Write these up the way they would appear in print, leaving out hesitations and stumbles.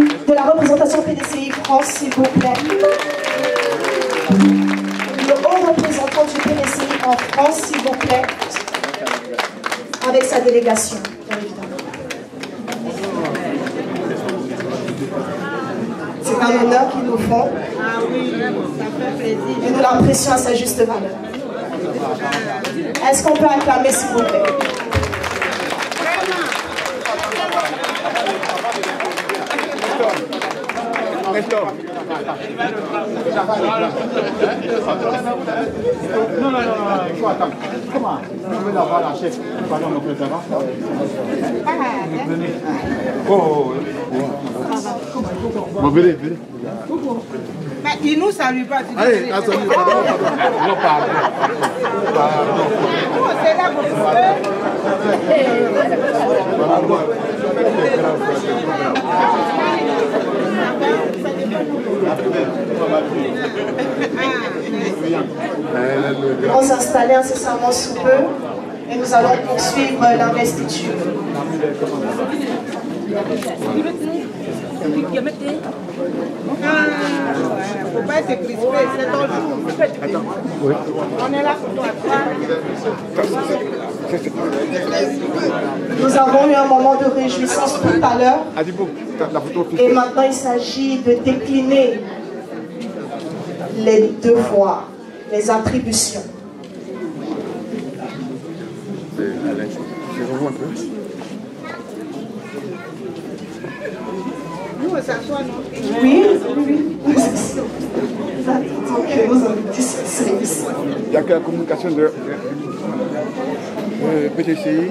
de la représentation PDCI France, s'il vous plaît. Le haut représentant du PDCI en France, s'il vous plaît, avec sa délégation, bien évidemment. C'est un honneur qu'ils nous font. Ah oui, ça fait plaisir. Et nous l'apprécions à sa juste valeur. Est-ce qu'on peut acclamer, s'il vous plaît? Non, il faut attendre. Comment? On veut avoir la chef. Pardon, nos présidents. Venez. Oh, bon, venez. Mais il nous salue pas. Allez, attendez. Non, pardon. Oh, c'est là pour On va s'installer incessamment sous peu et nous allons poursuivre l'investiture. faut pas être crispé, c'est ton jour. On est là pour toi. Nous avons eu un moment de réjouissance tout à l'heure. Et maintenant, il s'agit de décliner les devoirs, les attributions. Nous, on s'assoit, non? Oui. Il y a que la communication de PDCI.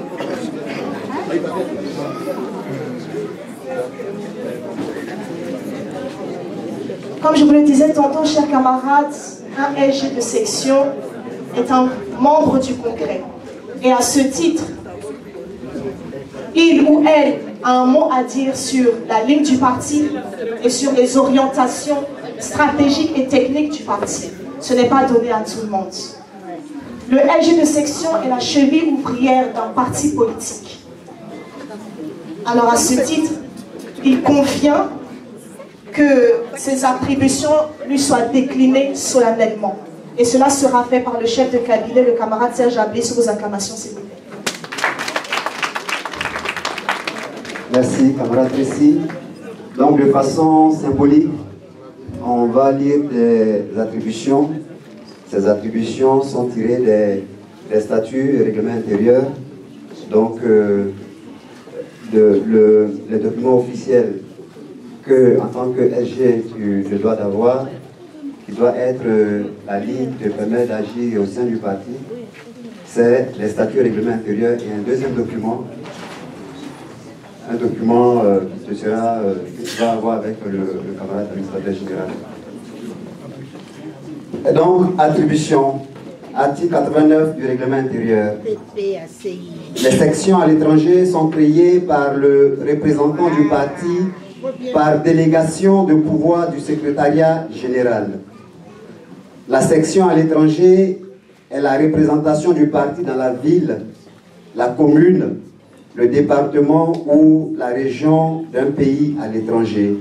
Comme je vous le disais tantôt, chers camarades, un SG de section est un membre du Congrès. Et à ce titre, il ou elle a un mot à dire sur la ligne du parti et sur les orientations stratégiques et techniques du parti. Ce n'est pas donné à tout le monde. Le SG de section est la cheville ouvrière d'un parti politique. Alors à ce titre, il convient que ces attributions lui soient déclinées solennellement. Et cela sera fait par le chef de cabinet, le camarade Serge Ablé, sous vos acclamations, s'il vous plaît. Merci, camarade Tracy. Donc, de façon symbolique, on va lire des attributions. Ces attributions sont tirées des statuts et règlements intérieurs. Donc, les documents officiels que, en tant que SG, tu dois d'avoir, qui doit être la ligne qui te permet d'agir au sein du parti, c'est les statuts et règlements intérieurs et un deuxième document, que tu vas avoir avec le camarade administrateur général. Et donc, attribution, article 89 du règlement intérieur. Les sections à l'étranger sont créées par le représentant du parti par délégation de pouvoir du secrétariat général. La section à l'étranger est la représentation du parti dans la ville, la commune, le département ou la région d'un pays à l'étranger.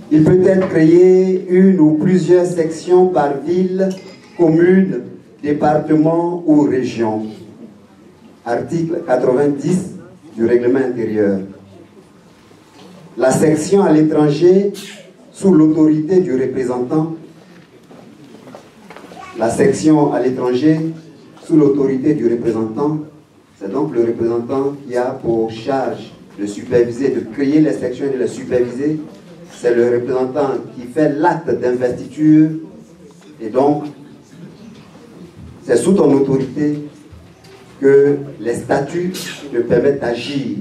Il peut être créé une ou plusieurs sections par ville, commune, département ou région. Article 90 du règlement intérieur. La section à l'étranger sous l'autorité du représentant. La section à l'étranger sous l'autorité du représentant, c'est donc le représentant qui a pour charge de superviser, de créer les sections et de les superviser. C'est le représentant qui fait l'acte d'investiture et donc c'est sous ton autorité que les statuts te permettent d'agir.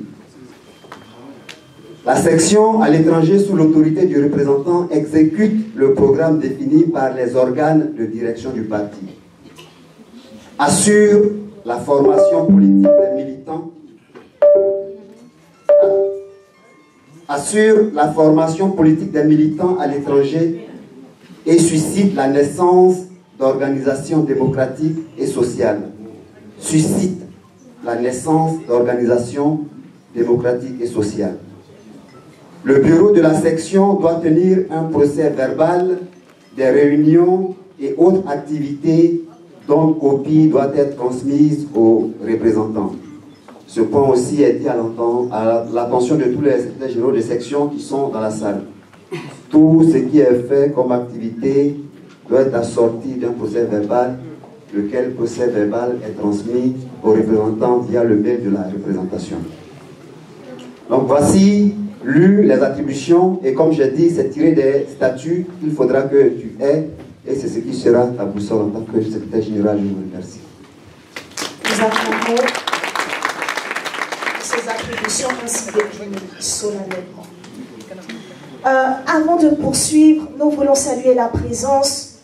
La section à l'étranger sous l'autorité du représentant exécute le programme défini par les organes de direction du parti. Assure la formation politique des militants. Assure la formation politique des militants à l'étranger et suscite la naissance d'organisations démocratiques et sociales. Suscite la naissance d'organisations démocratiques et sociales. Le bureau de la section doit tenir un procès verbal des réunions et autres activités dont copie doit être transmise aux représentants. Ce point aussi est dit à l'attention de tous les secrétaires généraux des sections qui sont dans la salle. Tout ce qui est fait comme activité doit être assorti d'un procès verbal, lequel procès verbal est transmis aux représentants via le mail de la représentation. Donc voici lu les attributions, et comme j'ai dit, c'est tiré des statuts qu'il faudra que tu aies, et c'est ce qui sera ta boussole en tant que secrétaire général. Je vous remercie. Nous acclamons ces attributions ainsi déclinées solennellement. Avant de poursuivre, nous voulons saluer la présence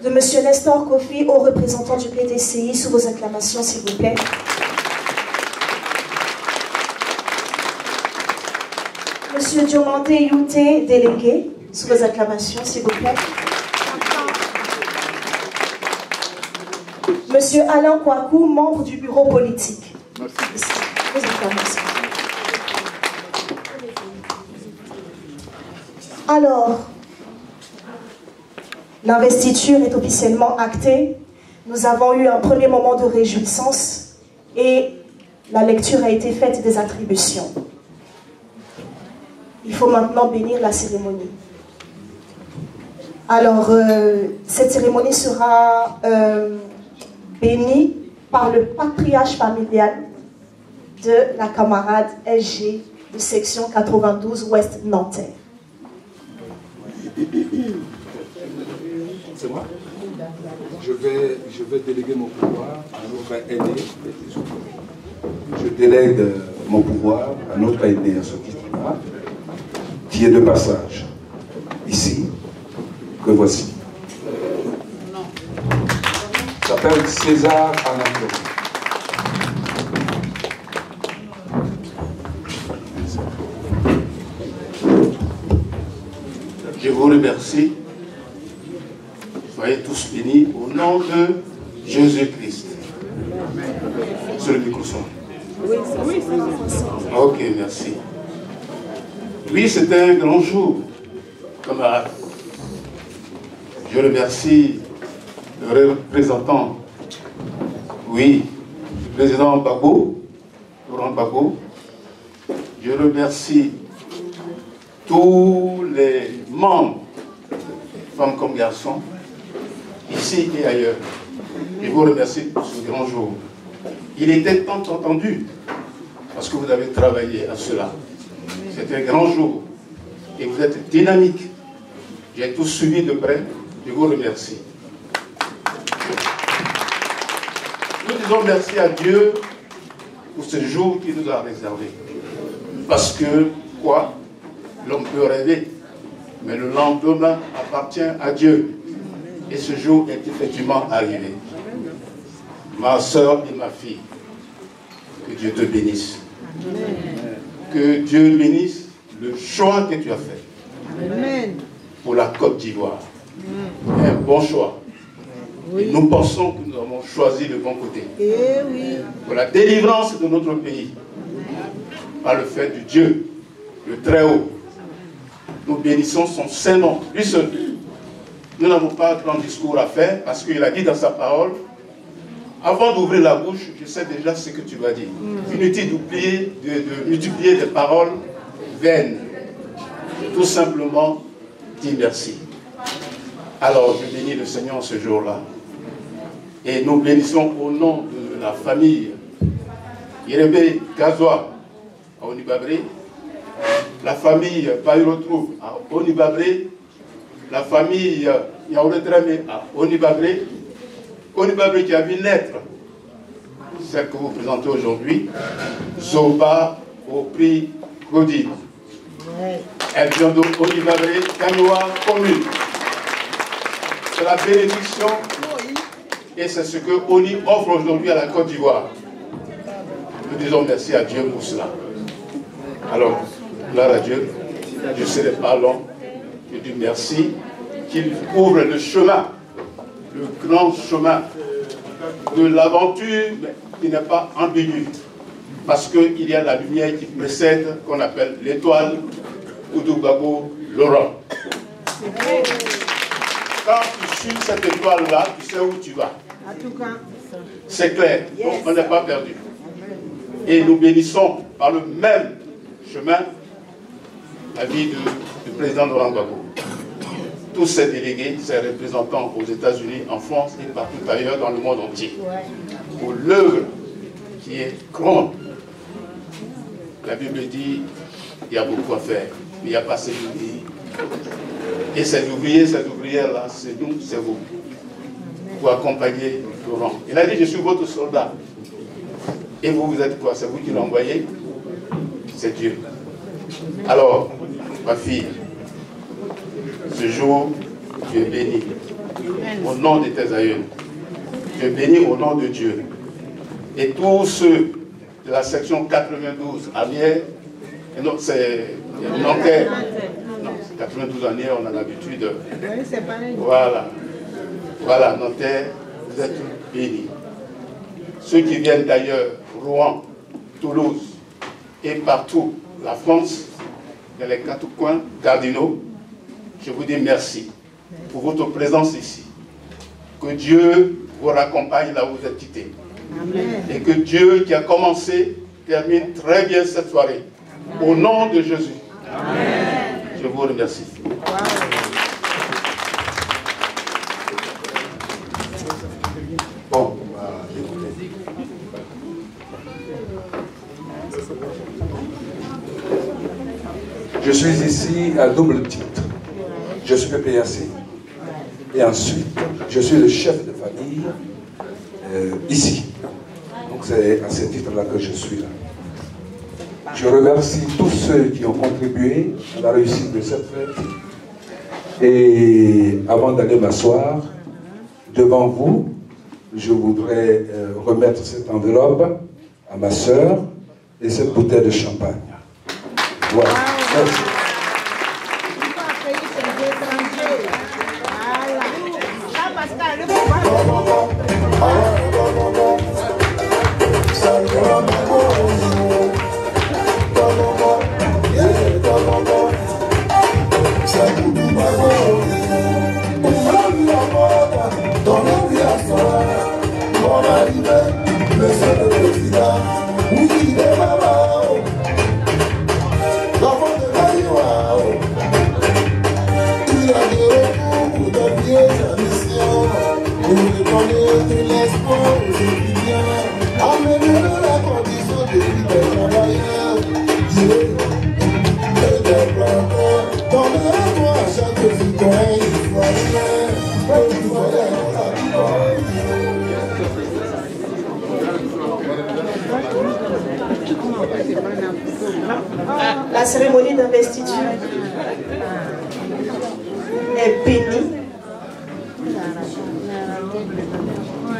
de M. Nestor Kofi, haut représentant du PDCI, sous vos acclamations, s'il vous plaît. M. Diomandé Youté, délégué, sous vos acclamations, s'il vous plaît. M. Alain Kouakou, membre du bureau politique. Merci. Vos acclamations. Alors, l'investiture est officiellement actée. Nous avons eu un premier moment de réjouissance et la lecture a été faite des attributions. Il faut maintenant bénir la cérémonie. Alors, cette cérémonie sera bénie par le patriarche familial de la camarade SG de section 92 Ouest Nanterre. C'est moi. Je vais déléguer mon pouvoir à notre aîné. Je délègue mon pouvoir à notre aîné à ce titre-là, qui est de passage ici, que voici. Il s'appelle César Anatole. Je vous remercie. Soyez tous bénis au nom de Jésus-Christ. Sur le microphone. Ok, merci. Oui, c'était un grand jour, camarade. Je remercie le représentant, oui, le président Gbagbo, Laurent Gbagbo. Je remercie tous les membres, femmes comme garçons, ici et ailleurs. Je vous remercie pour ce grand jour. Il était tant entendu, parce que vous avez travaillé à cela. C'est un grand jour. Et vous êtes dynamique. J'ai tout suivi de près. Je vous remercie. Nous disons merci à Dieu pour ce jour qu'il nous a réservé. Parce que, quoi? L'homme peut rêver, mais le lendemain appartient à Dieu. Et ce jour est effectivement arrivé. Ma soeur et ma fille, que Dieu te bénisse. Que Dieu bénisse le choix que tu as fait. Amen. Pour la Côte d'Ivoire. Un bon choix. Oui. Et nous pensons que nous avons choisi le bon côté. Eh oui. Pour la délivrance de notre pays. Par le fait du Dieu, le Très-Haut. Nous bénissons son saint nom, lui seul. Nous n'avons pas de grand discours à faire parce qu'il a dit dans sa parole, avant d'ouvrir la bouche, je sais déjà ce que tu vas dire. Inutile de multiplier des paroles vaines. Tout simplement, dis merci. Alors, je bénis le Seigneur ce jour-là. Et nous bénissons au nom de la famille Yerebe Gazoa à Onibabré, la famille Bayrotru à Onibabré, la famille Yaouretrame à Onibabré, Onibabré qui a vu naître celle que vous présentez aujourd'hui, Zoba au prix Godi. Elle vient d'Onibabré, Kanoa commune. C'est la bénédiction et c'est ce que Oni offre aujourd'hui à la Côte d'Ivoire. Nous disons merci à Dieu pour cela. Alors, gloire à Dieu, je ne serai pas long, je dis merci qu'il ouvre le chemin, le grand chemin de l'aventure qui n'est pas ambigu. parce qu'il y a la lumière qui précède, qu'on appelle l'étoile Oudougabo Laurent. Quand tu suis cette étoile-là, tu sais où tu vas. C'est clair, donc on n'est pas perdu. Et nous bénissons par le même chemin la vie du président Laurent Gbagbo. Tous ces délégués, ces représentants aux États-Unis, en France et partout ailleurs dans le monde entier. Pour l'œuvre qui est grande. La Bible dit il y a beaucoup à faire, mais il n'y a pas assez d'ouvriers. Et ces ouvriers, ces ouvrières-là, c'est nous, c'est vous. Pour accompagner Laurent. Il a dit, je suis votre soldat. Et vous, vous êtes quoi? C'est vous qui l'envoyez? C'est Dieu. Alors, ma fille, ce jour, tu es bénie au nom de tes aïeux. Tu es bénie au nom de Dieu. Et tous ceux de la section 92 Anières, non, c'est Nanterre. Non, c'est 92 Anières, on a l'habitude. Voilà. Voilà, Nanterre, vous êtes bénis. Ceux qui viennent d'ailleurs, Rouen, Toulouse et partout, la France, dans les quatre coins cardinaux, je vous dis merci pour votre présence ici. Que Dieu vous raccompagne là où vous êtes quittés. Et que Dieu qui a commencé termine très bien cette soirée. Au nom de Jésus. Amen. Je vous remercie. Bon, je suis ici à double titre. Je suis PPAC. Et ensuite, je suis le chef de famille ici. Donc c'est à ce titre-là que je suis là. Je remercie tous ceux qui ont contribué à la réussite de cette fête. Et avant d'aller m'asseoir, devant vous, je voudrais remettre cette enveloppe à ma sœur et cette bouteille de champagne. Voilà. Merci. La cérémonie d'investiture est bénie.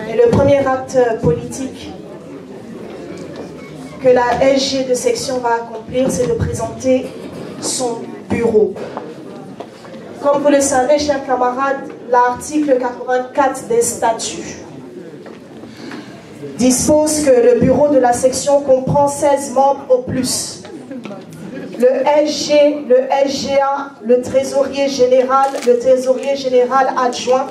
Et le premier acte politique que la SG de section va accomplir, c'est de présenter son bureau. Comme vous le savez, chers camarades, l'article 84 des statuts dispose que le bureau de la section comprend 16 membres au plus. Le SG, le SGA, le trésorier général adjoint,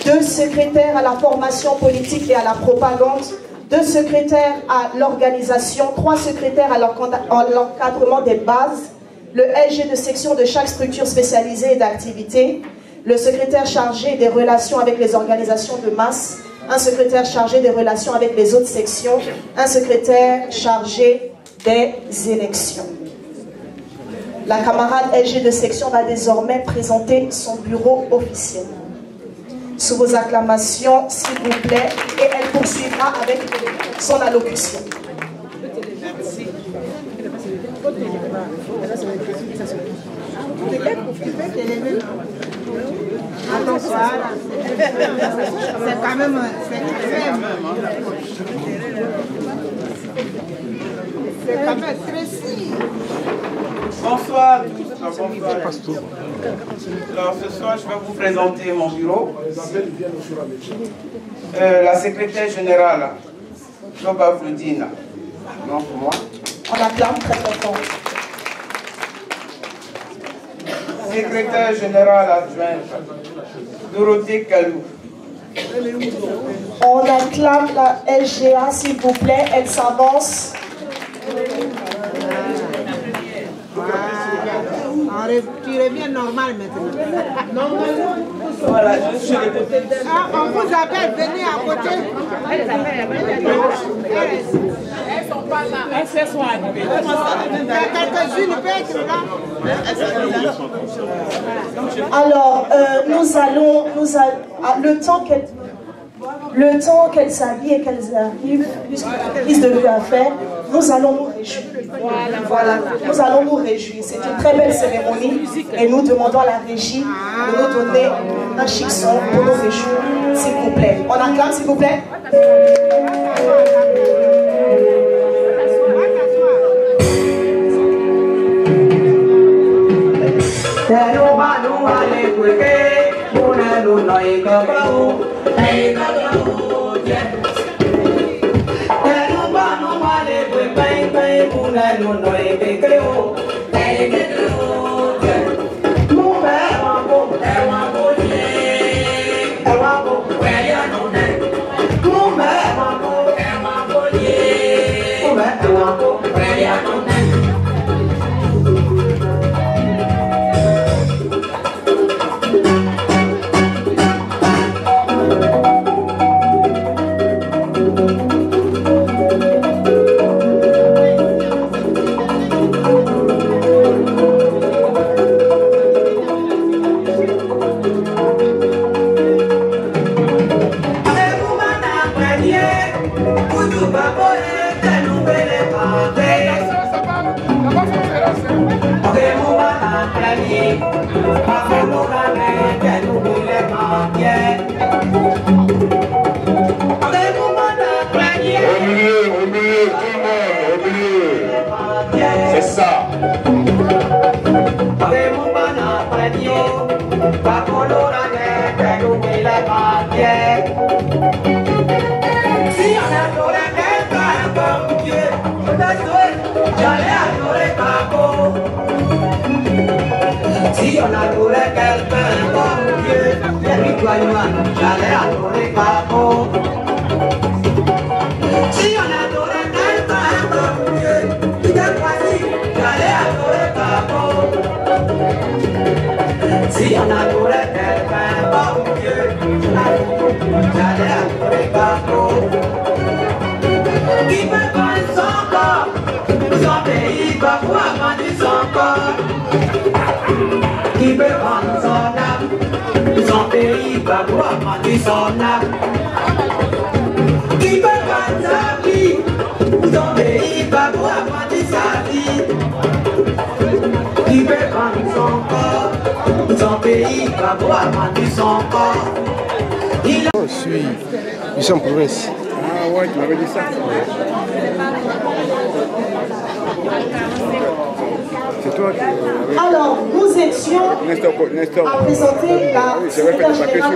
2 secrétaires à la formation politique et à la propagande, 2 secrétaires à l'organisation, 3 secrétaires à l'encadrement des bases, le SG de section de chaque structure spécialisée et d'activité, le secrétaire chargé des relations avec les organisations de masse, un secrétaire chargé des relations avec les autres sections, un secrétaire chargé des élections. La camarade SG de section va désormais présenter son bureau officiel. Sous vos acclamations, s'il vous plaît, et elle poursuivra avec son allocution. C'est quand même très si. Bonsoir à tous. Bonsoir. Alors ce soir, je vais vous présenter mon bureau. La secrétaire générale, Joba Floudine, Non, pour moi. On acclame très très fort. Secrétaire général adjointe, Dorothée Kalou. On acclame la LGA, s'il vous plaît. Elle s'avance. Tu reviens normal maintenant. Voilà, je suis le côté. Ah, on vous appelle, venez à côté. Elles sont pas là. Elles se sont arrivées. Quelques-unes peuvent être là. Alors, le temps qu'elles s'habillent et qu'elles arrivent, puisqu'il y a une prise de vue à faire, nous allons nous réjouir. Voilà, nous allons nous réjouir. C'est une très belle cérémonie et nous demandons à la régie de nous donner un chic son pour nous réjouir, s'il vous plaît. On acclame, s'il vous plaît. C'est ça. Si on adorait quelqu'un comme Dieu, j'allais adorer Papa. Si on adorait quelqu'un comme Dieu, j'allais adorer Papa. Si on adorait quelqu'un comme Dieu, j'allais adorer Papa. Qui peut prendre son corps, son pays, parfois vendre son corps. Qui peut prendre son âme, son pays va pouvoir prendre son âme. Qui peut prendre sa vie, son pays va pouvoir prendre sa vie. Qui peut prendre son corps, son pays va pouvoir prendre son corps. Je suis en province. Ah ouais, tu m'avais dit ça. C'est toi qui... Alors, nous étions à présenter la secrétaire générale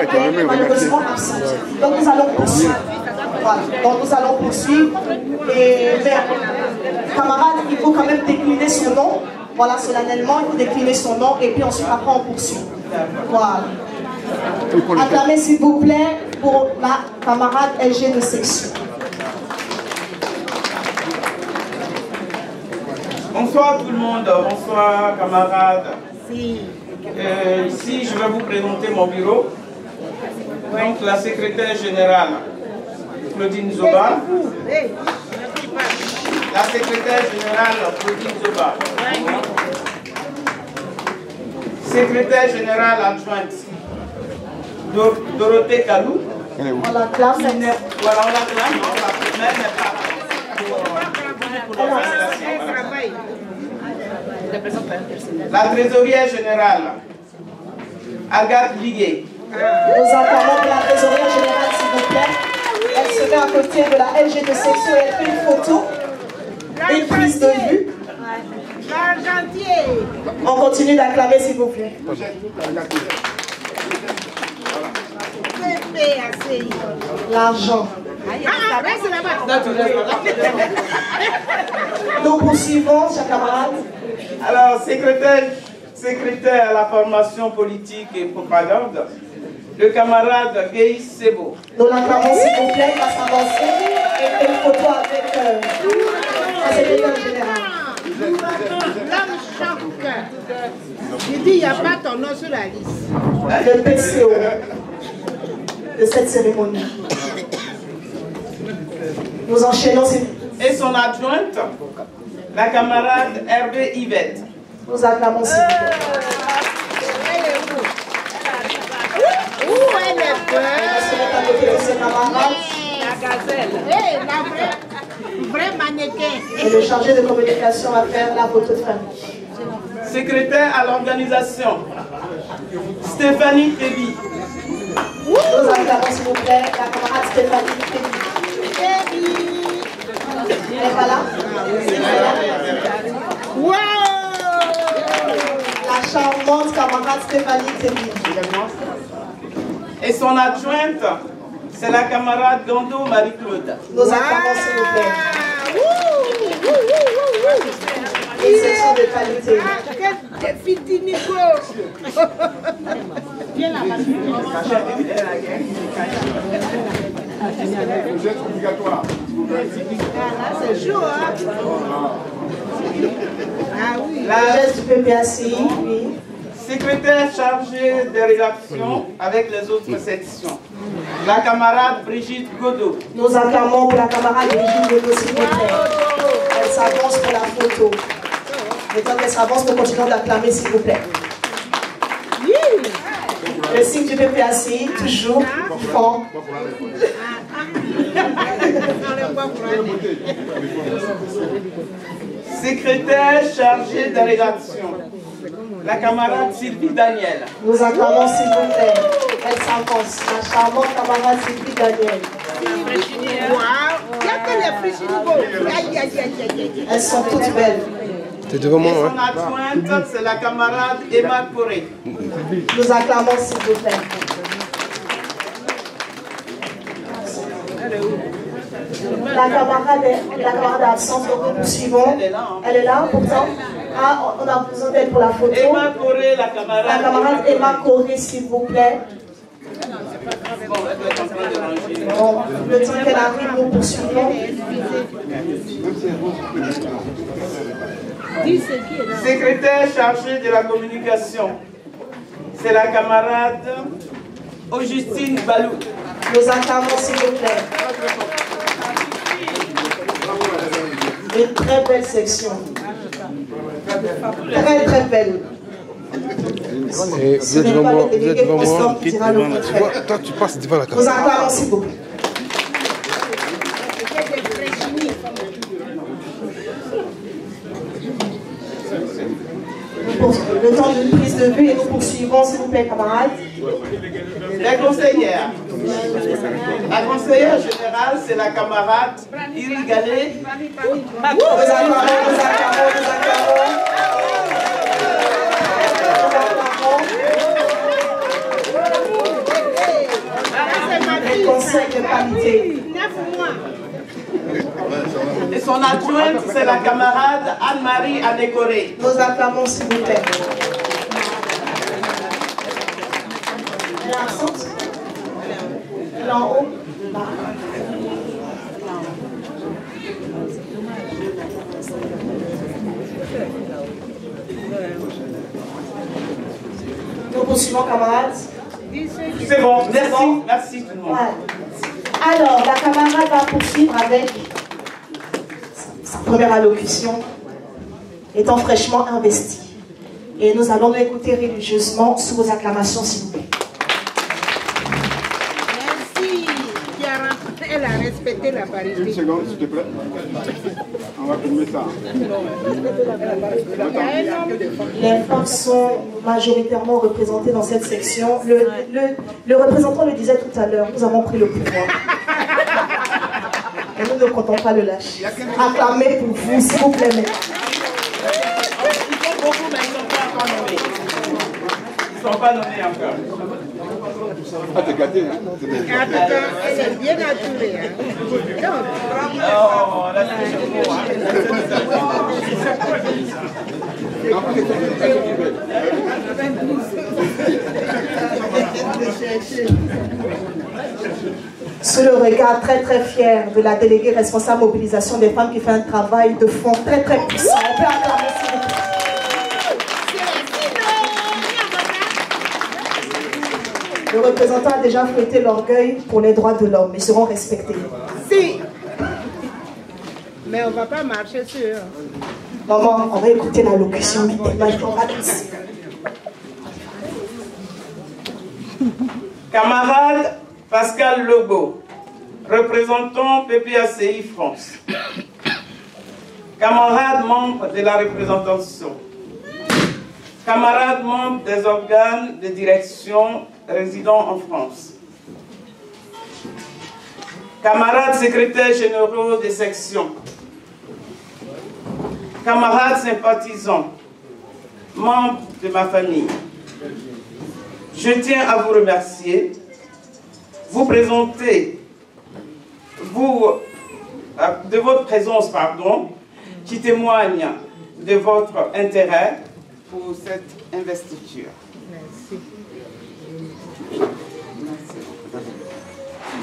adjointe, mais malheureusement absente. Donc nous allons poursuivre. Voilà. Donc nous allons poursuivre. Et camarade, il faut quand même décliner son nom. Voilà, solennellement, il faut décliner son nom et puis ensuite après on poursuit. Voilà. Acclamez s'il vous plaît pour ma camarade LG de section. Bonsoir tout le monde, bonsoir camarades. Ici, je vais vous présenter mon bureau. Donc, la secrétaire générale, Claudine Zoba. La secrétaire générale, Claudine Zoba. Secrétaire générale adjointe, Dorothée Kalou. On l'acclame. Voilà, on l'acclame. Mais pas. La trésorière générale, Agathe Liguet. Nous acclamons la trésorière générale, s'il vous plaît. Elle se met à côté de la LG de section et elle fait une photo, une prise de vue. On continue d'acclamer, s'il vous plaît. L'argent. Reste là-bas. Nous poursuivons, chers camarades. Alors, secrétaire à la formation politique et propagande, le camarade Guy Sebo. Nous l'acclamons, s'il vous plaît, il va s'avancer et fait une photo avec le secrétaire général. L'homme choc. J'ai dit, il n'y a pas ton nom sur la liste. Le PCO de cette cérémonie. Nous enchaînons. Et son adjointe, la camarade Hervé Yvette. Nous acclamons, s'il vous plaît. Où est le beurre? La gazelle. La vraie mannequin. Et le chargé de communication va faire la photo de famille. Secrétaire à l'organisation, Stéphanie Tébi. Nous acclamons, s'il vous plaît, la camarade Stéphanie Tébi. Elle n'est pas là? Wow! La charmante camarade Stéphanie Tébi. Et son adjointe, c'est la camarade Gando Marie-Claude. Nous acclamons, s'il vous plaît. Une section de qualité. Viens là-bas. Vous êtes obligatoire. Là, c'est chaud, hein? Ah oui. La geste du PPACI, oui. Secrétaire chargée des rédactions avec les autres sections, la camarade Brigitte Godot. Nous acclamons pour la camarade Brigitte Godot, s'il vous plaît. Elle s'avance pour la photo. Et tant qu'elle s'avance, nous continuons d'acclamer, s'il vous plaît. Le signe du PPACI, toujours fort. Secrétaire chargée des rédactions, la camarade Sylvie Daniel. Nous acclamons, s'il vous plaît. Elle s'avance. La charmante camarade Sylvie Daniel. Elles sont toutes belles. C'est devant moi, son adjointe, c'est la camarade Emma Corée. Nous acclamons, s'il vous plaît. La camarade est absente, donc nous suivons. Elle est là, pourtant. Ah, on a besoin d'elle pour la photo. Emma Corée, la camarade Emma Corée, s'il vous plaît. Bon, le temps qu'elle arrive, nous poursuivons. Secrétaire chargée de la communication, c'est la camarade Augustine Balou. Nous acclamons, s'il vous plaît. Une très belle section. Très très belle. Et vous êtes devant moi, toi tu passes devant la caméra. Nous acclamons, s'il vous plaît. Le temps d'une prise de vue et nous poursuivons, s'il vous plaît, camarades. Les conseillères. La conseillère générale, c'est la camarade Iri Galé. Nous acclamons. Les conseils de qualité. Et son adjointe, c'est la camarade Anne-Marie Adécoré. Nous acclamons, s'il vous plaît. Elle est absente? Elle est en haut? Là. Nous poursuivons, camarades. C'est bon, merci tout le monde. Ouais. Alors, la camarade va poursuivre avec sa première allocution, étant fraîchement investie. Et nous allons nous écouter religieusement sous vos acclamations, s'il vous plaît. Merci. Elle a respecté la parité. Une seconde, s'il te plaît. On va filmer ça. Les femmes sont majoritairement représentées dans cette section. Le représentant le disait tout à l'heure, nous avons pris le pouvoir. Et nous ne comptons pas le lâcher. Acclamez pour vous, s'il vous plaît. Ils sont beaucoup, mais ils ne sont pas encore nommés. Ils ne sont pas nommés encore. Ah, t'es gâté, hein? Elle est bien naturée. Hein? Oh, là, c'est beau, hein? Sous le regard très très fier de la déléguée responsable mobilisation des femmes qui fait un travail de fond très très puissant. On peut acclamer, s'il vous plaît. Le représentant a déjà fouetté l'orgueil pour les droits de l'homme. Ils seront respectés. Si. Mais on ne va pas marcher sur. Maman, on va écouter la locution. Camarade Pascal Lobo, représentant PPACI France. Camarades membres de la représentation. Camarades membres des organes de direction résidant en France. Camarades secrétaires généraux des sections. Camarades sympathisants, membres de ma famille. Je tiens à vous remercier, vous présenter, de votre présence, qui témoigne de votre intérêt pour cette investiture. Merci.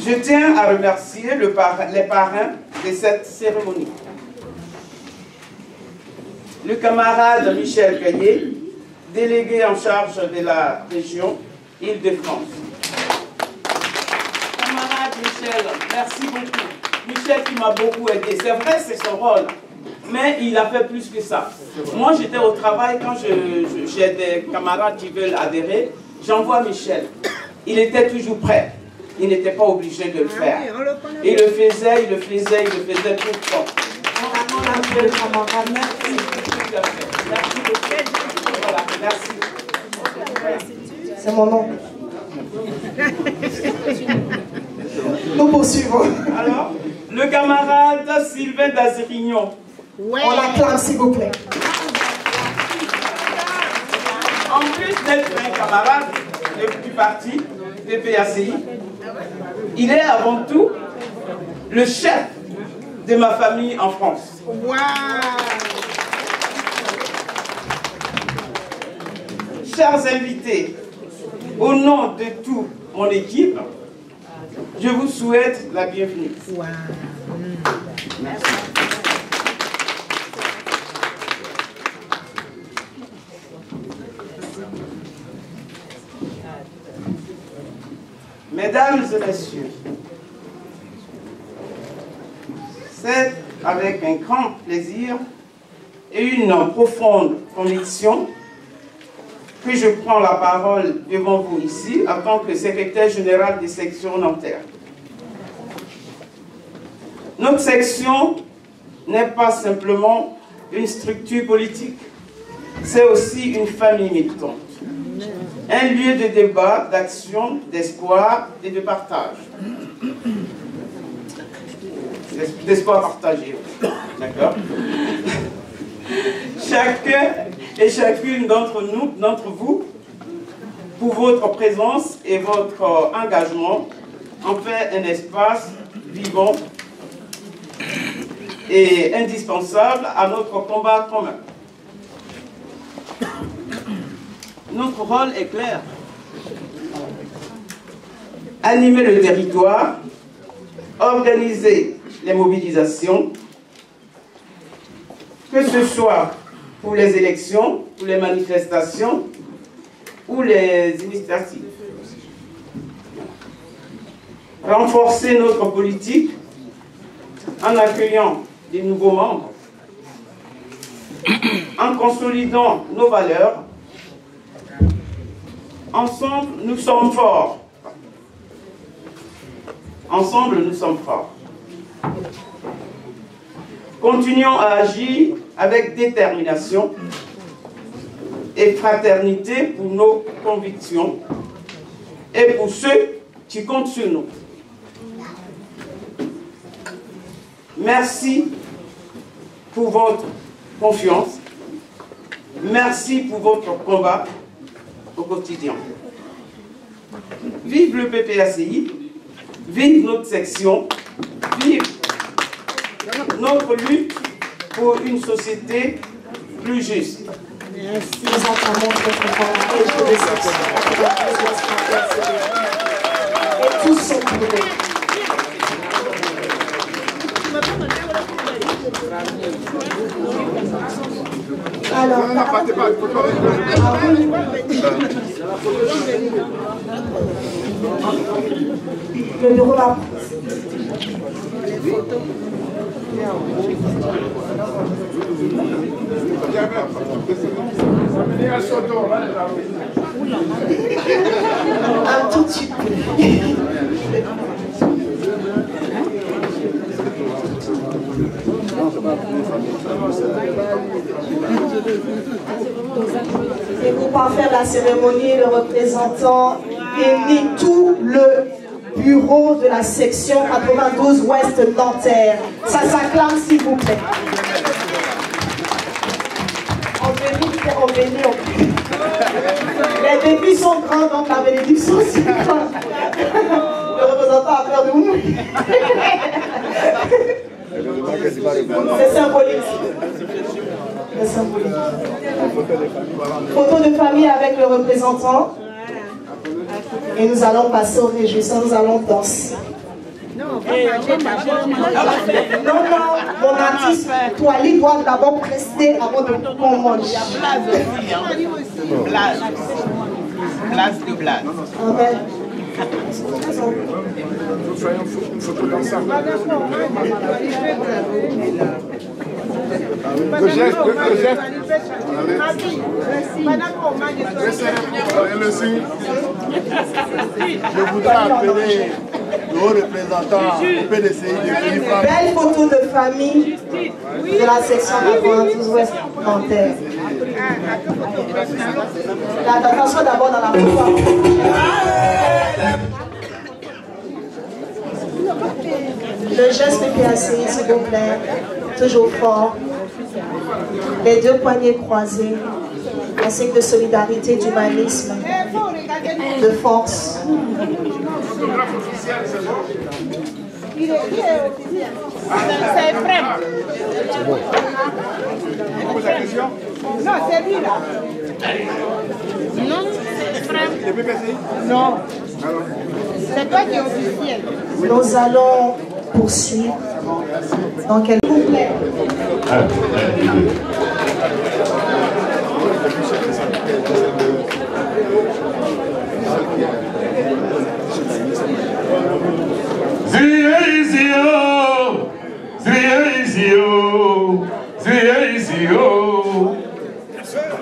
Je tiens à remercier les parrains de cette cérémonie. Le camarade Michel Gaillet, délégué en charge de la région Île-de-France. Camarade Michel, merci beaucoup. Michel qui m'a beaucoup aidé. C'est vrai, c'est son rôle. Mais il a fait plus que ça. Moi, j'étais au travail, quand j'ai des camarades qui veulent adhérer, j'envoie Michel. Il était toujours prêt. Il n'était pas obligé de le faire. Il le faisait tout le temps. Merci. Merci beaucoup. Voilà, merci. C'est mon nom. Nous poursuivons. Alors, le camarade Sylvain Dazirignon. Ouais. On l'acclame, s'il vous plaît. En plus d'être un camarade du parti PPACI, il est avant tout le chef de ma famille en France. Wow. Chers invités, au nom de toute mon équipe, je vous souhaite la bienvenue. Wow. Merci. Mesdames et messieurs, c'est avec un grand plaisir et une profonde conviction que je prends la parole devant vous ici en tant que secrétaire général des sections nantaires. Notre section n'est pas simplement une structure politique, c'est aussi une famille militante. Un lieu de débat, d'action, d'espoir et de partage. D'espoir partagé, d'accord? Chacun et chacune d'entre vous, pour votre présence et votre engagement, en fait un espace vivant et indispensable à notre combat commun. Notre rôle est clair. Animer le territoire, organiser les mobilisations, que ce soit pour les élections, pour les manifestations ou les initiatives. Renforcer notre politique en accueillant des nouveaux membres, en consolidant nos valeurs. Ensemble, nous sommes forts. Ensemble, nous sommes forts. Continuons à agir avec détermination et fraternité pour nos convictions et pour ceux qui comptent sur nous. Merci pour votre confiance. Merci pour votre combat au quotidien. Vive le PPACI, vive notre section, vive notre lutte pour une société plus juste. Merci. Nous entamons notre campagne de section. Et tous sont prêts. Alors, le bureau va. Un tout petit peu. Et pour pouvoir faire la cérémonie, le représentant bénit tout le bureau de la section 92 Ouest Nanterre. Ça s'acclame s'il vous plaît. On bénit. Les défis sont grands, donc la bénédiction c'est grand. Le représentant a peur de vous. C'est symbolique. C'est symbolique. Photo de famille avec le représentant. Et nous allons passer aux réjouissances, nous allons danser. Non, mon artiste, Toali doit d'abord prester avant de qu'on mange. Place de blague. Amen. Une photo d'ensemble. Le geste. Je voudrais appeler le haut représentant du PDCI de Philippe. Belle photo de famille de la section 92 Ouest Nanterre. Attention d'abord dans la photo. Le geste PPACI, s'il vous plaît, toujours fort. Les deux poignets croisés, un signe de solidarité, d'humanisme, de force. C'est Frem. Non, c'est lui là. Non, c'est Frem. Non. C'est toi qui es officiel. Nous allons poursuivre dans quel couplet.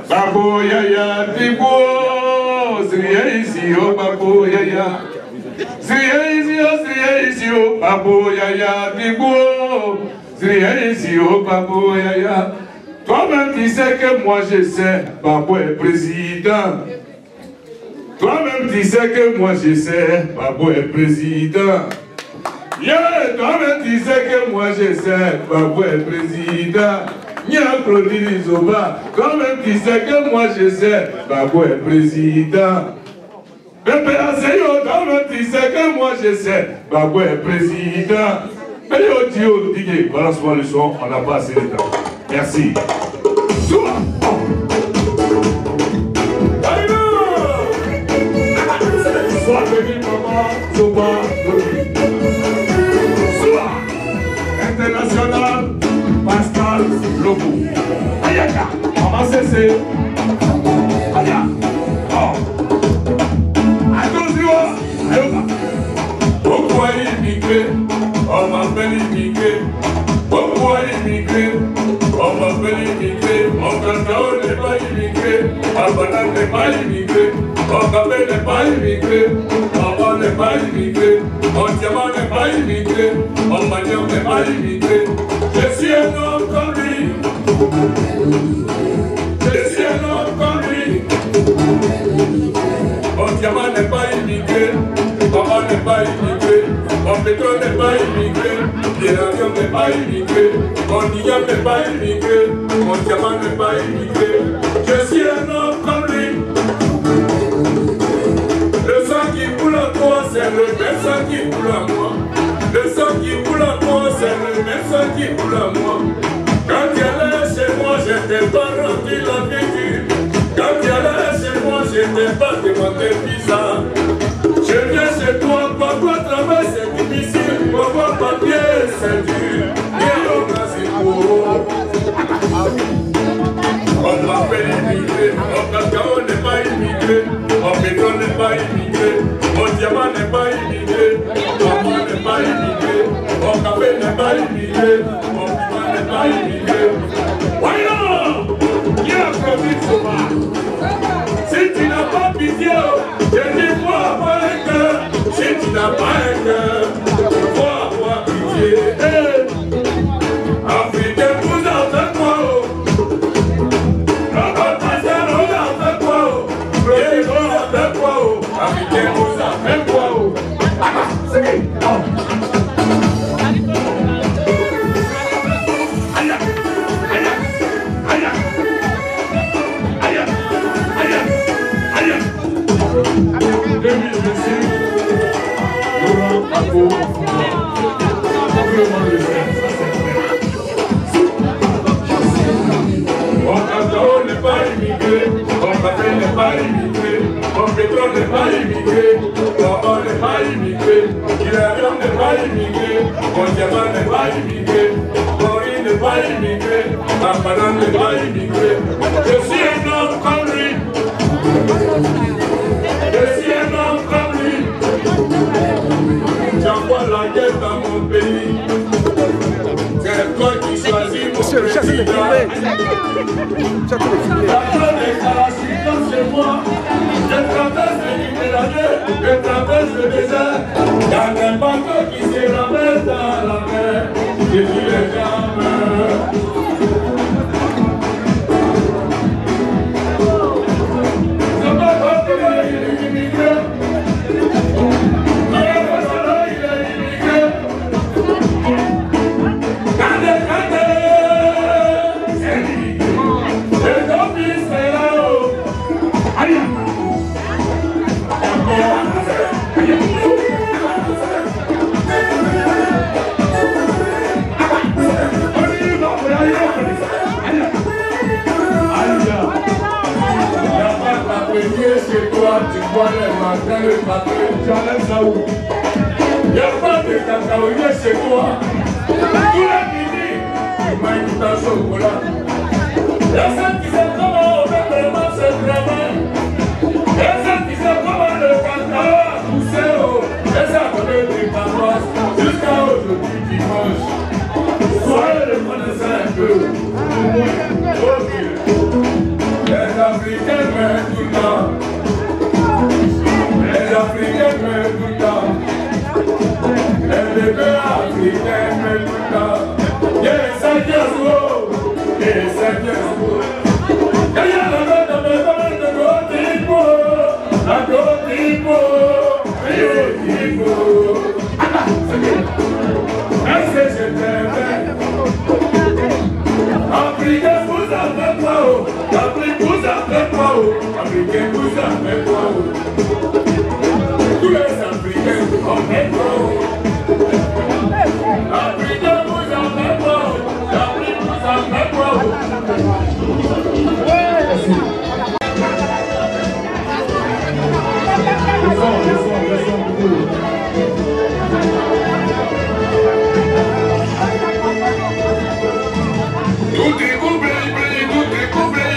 Babo yaya dibo, zriya babo yaya. Zriya babo yaya dibo, zriya babo yaya. Toi-même tu sais que moi je sais, Babo est président. Toi-même tu sais que moi je sais, Babo est président. Yeah, toi-même tu sais que moi je sais, Babo est président. Nia Claudine Zoba, toi-même tu sais que moi je sais, Babo est président. PPACI, toi-même tu sais que moi je sais, Babo est président. Mais Dio, Digue, balance-moi le son, on n'a pas assez de temps. Merci. Sois béni, maman, Zoba, Sois international, Pascal Lobo. Ayaka, maman Cessé. Aya, oh. Attention, Ayoka. Pourquoi immigrer? On m'appelle immigré. Pourquoi immigrer? On m'appelle immigré. Mon canton n'est pas immigré. Ma banane n'est pas immigré. Mon café n'est pas immigré. Maman n'est pas immigré. Mon diamant n'est pas immigré. Mon manioc n'est pas immigré. Je suis un homme comme lui. Je suis un homme comme lui. Mon diamant n'est pas immigré. Maman n'est pas immigré. Mon pétrole n'est pas immigré. L'uranium n'est pas immigré. Mon igname n'est pas immigré. Mon diamant n'est pas immigré. Je suis un homme comme lui. Le sang qui c'est le même sang qui coule à moi. Le sang qui coule à moi, c'est le même sang qui coule à moi. Quand tu allais chez moi, j'étais pas rempli la figure. Quand tu allais chez moi, j'étais pas demandé bizarre. Je viens chez toi, papa travail c'est difficile, papa papier c'est dur. Et on a c'est beau. On m'appelle immigré, mon cacao n'est pas immigré, mon pétrole n'est pas immigré, mon diamant n'est pas immigré, mon maman n'est pas immigré, mon café n'est pas immigré, mon piment n'est pas immigré. Voyons, qui a produit ce mal? Si tu n'as pas pitié, je dis moi avoir un cœur. Si tu n'as pas un cœur, faut avoir pitié. Africain, vous en faites quoi? Africain, vous en faites quoi? Mon cacao n'est pas immigré, mon café n'est pas immigré, mon pétrole n'est pas immigré, mon or n'est pas immigré, l'uranium n'est pas immigré, mon diamant n'est pas immigré, mon riz n'est pas immigré, ma banane n'est pas immigré. Je suis un homme comme lui. Je suis un homme comme lui. J'envoie la guerre dans mon pays. C'est toi qui choisis mon président. La déclaration chez moi. Je traverse le Méditerranée, je traverse le désert. Il y a des bateaux qui se ramènent dans la mer. Je dis les gamins. Chez toi, tu vois les matins, le matin, tu enlèves ça où? Il n'y a pas de cacaoyer chez toi. Tous les midis, tu manges ta chocolat. Il y a ceux qui savent comment on fait vraiment ce travail. Il y a ceux qui savent comment le cacao a poussé haut. Et ça connaît des paroisses jusqu'à aujourd'hui dimanche. Soyez le connaisseur un peu. Les Africains mettent tout le temps. Les Africains mettent tout le temps. Les bébés africains mettent tout le temps. Yeah, c'est bien beau. Yeah, c'est bien beau. Il y a la main de mes mains de Gotipo. La Gotipo. Gotipo. Est-ce que je t'aime? Africain, vous avez quoi? Afrique, vous avez quoi? Africain, vous avez quoi? Tous les Africains, on est quoi? Africain, vous avez quoi? Afrique, vous avez quoi? Tout est couplé, tout est couplé.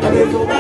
Allez,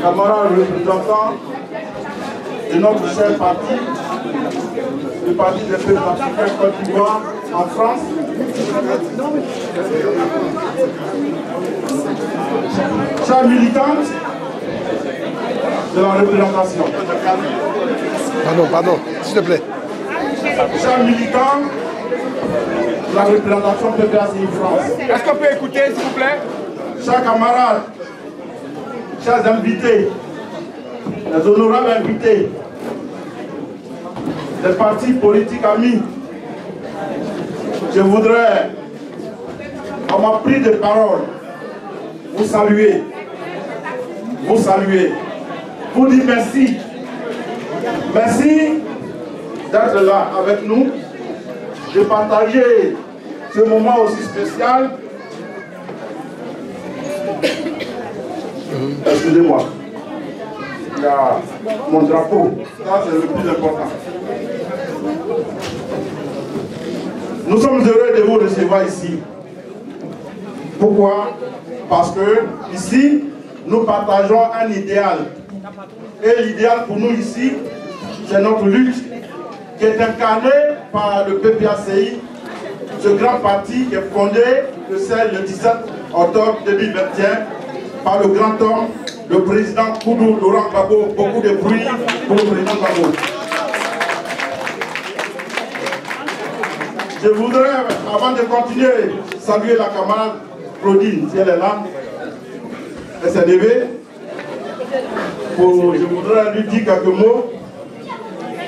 Camarades représentants de notre cher parti, le Parti des peuples africains Côte d'Ivoire en France, chers militantes de la représentation. Pardon, s'il te plaît. Chers militants de la représentation PPACI France. Est-ce qu'on peut écouter, s'il vous plaît? Chers camarades, chers invités, les honorables invités, des partis politiques amis, je voudrais, à ma prise de parole, vous saluer, vous dire merci. Merci d'être là avec nous, de partager ce moment aussi spécial. Excusez-moi, il y a mon drapeau, ça c'est le plus important. Nous sommes heureux de vous recevoir ici. Pourquoi? Parce que ici, nous partageons un idéal. Et l'idéal pour nous ici, c'est notre lutte qui est incarnée par le PPACI, ce grand parti qui est fondé le 17 octobre 2021 par le grand homme, le président Koudou Laurent Gbagbo. Beaucoup de bruit pour le président Gbagbo. Je voudrais, avant de continuer, saluer la camarade Claudine, si elle est là. Elle s'est levée. Je voudrais lui dire quelques mots,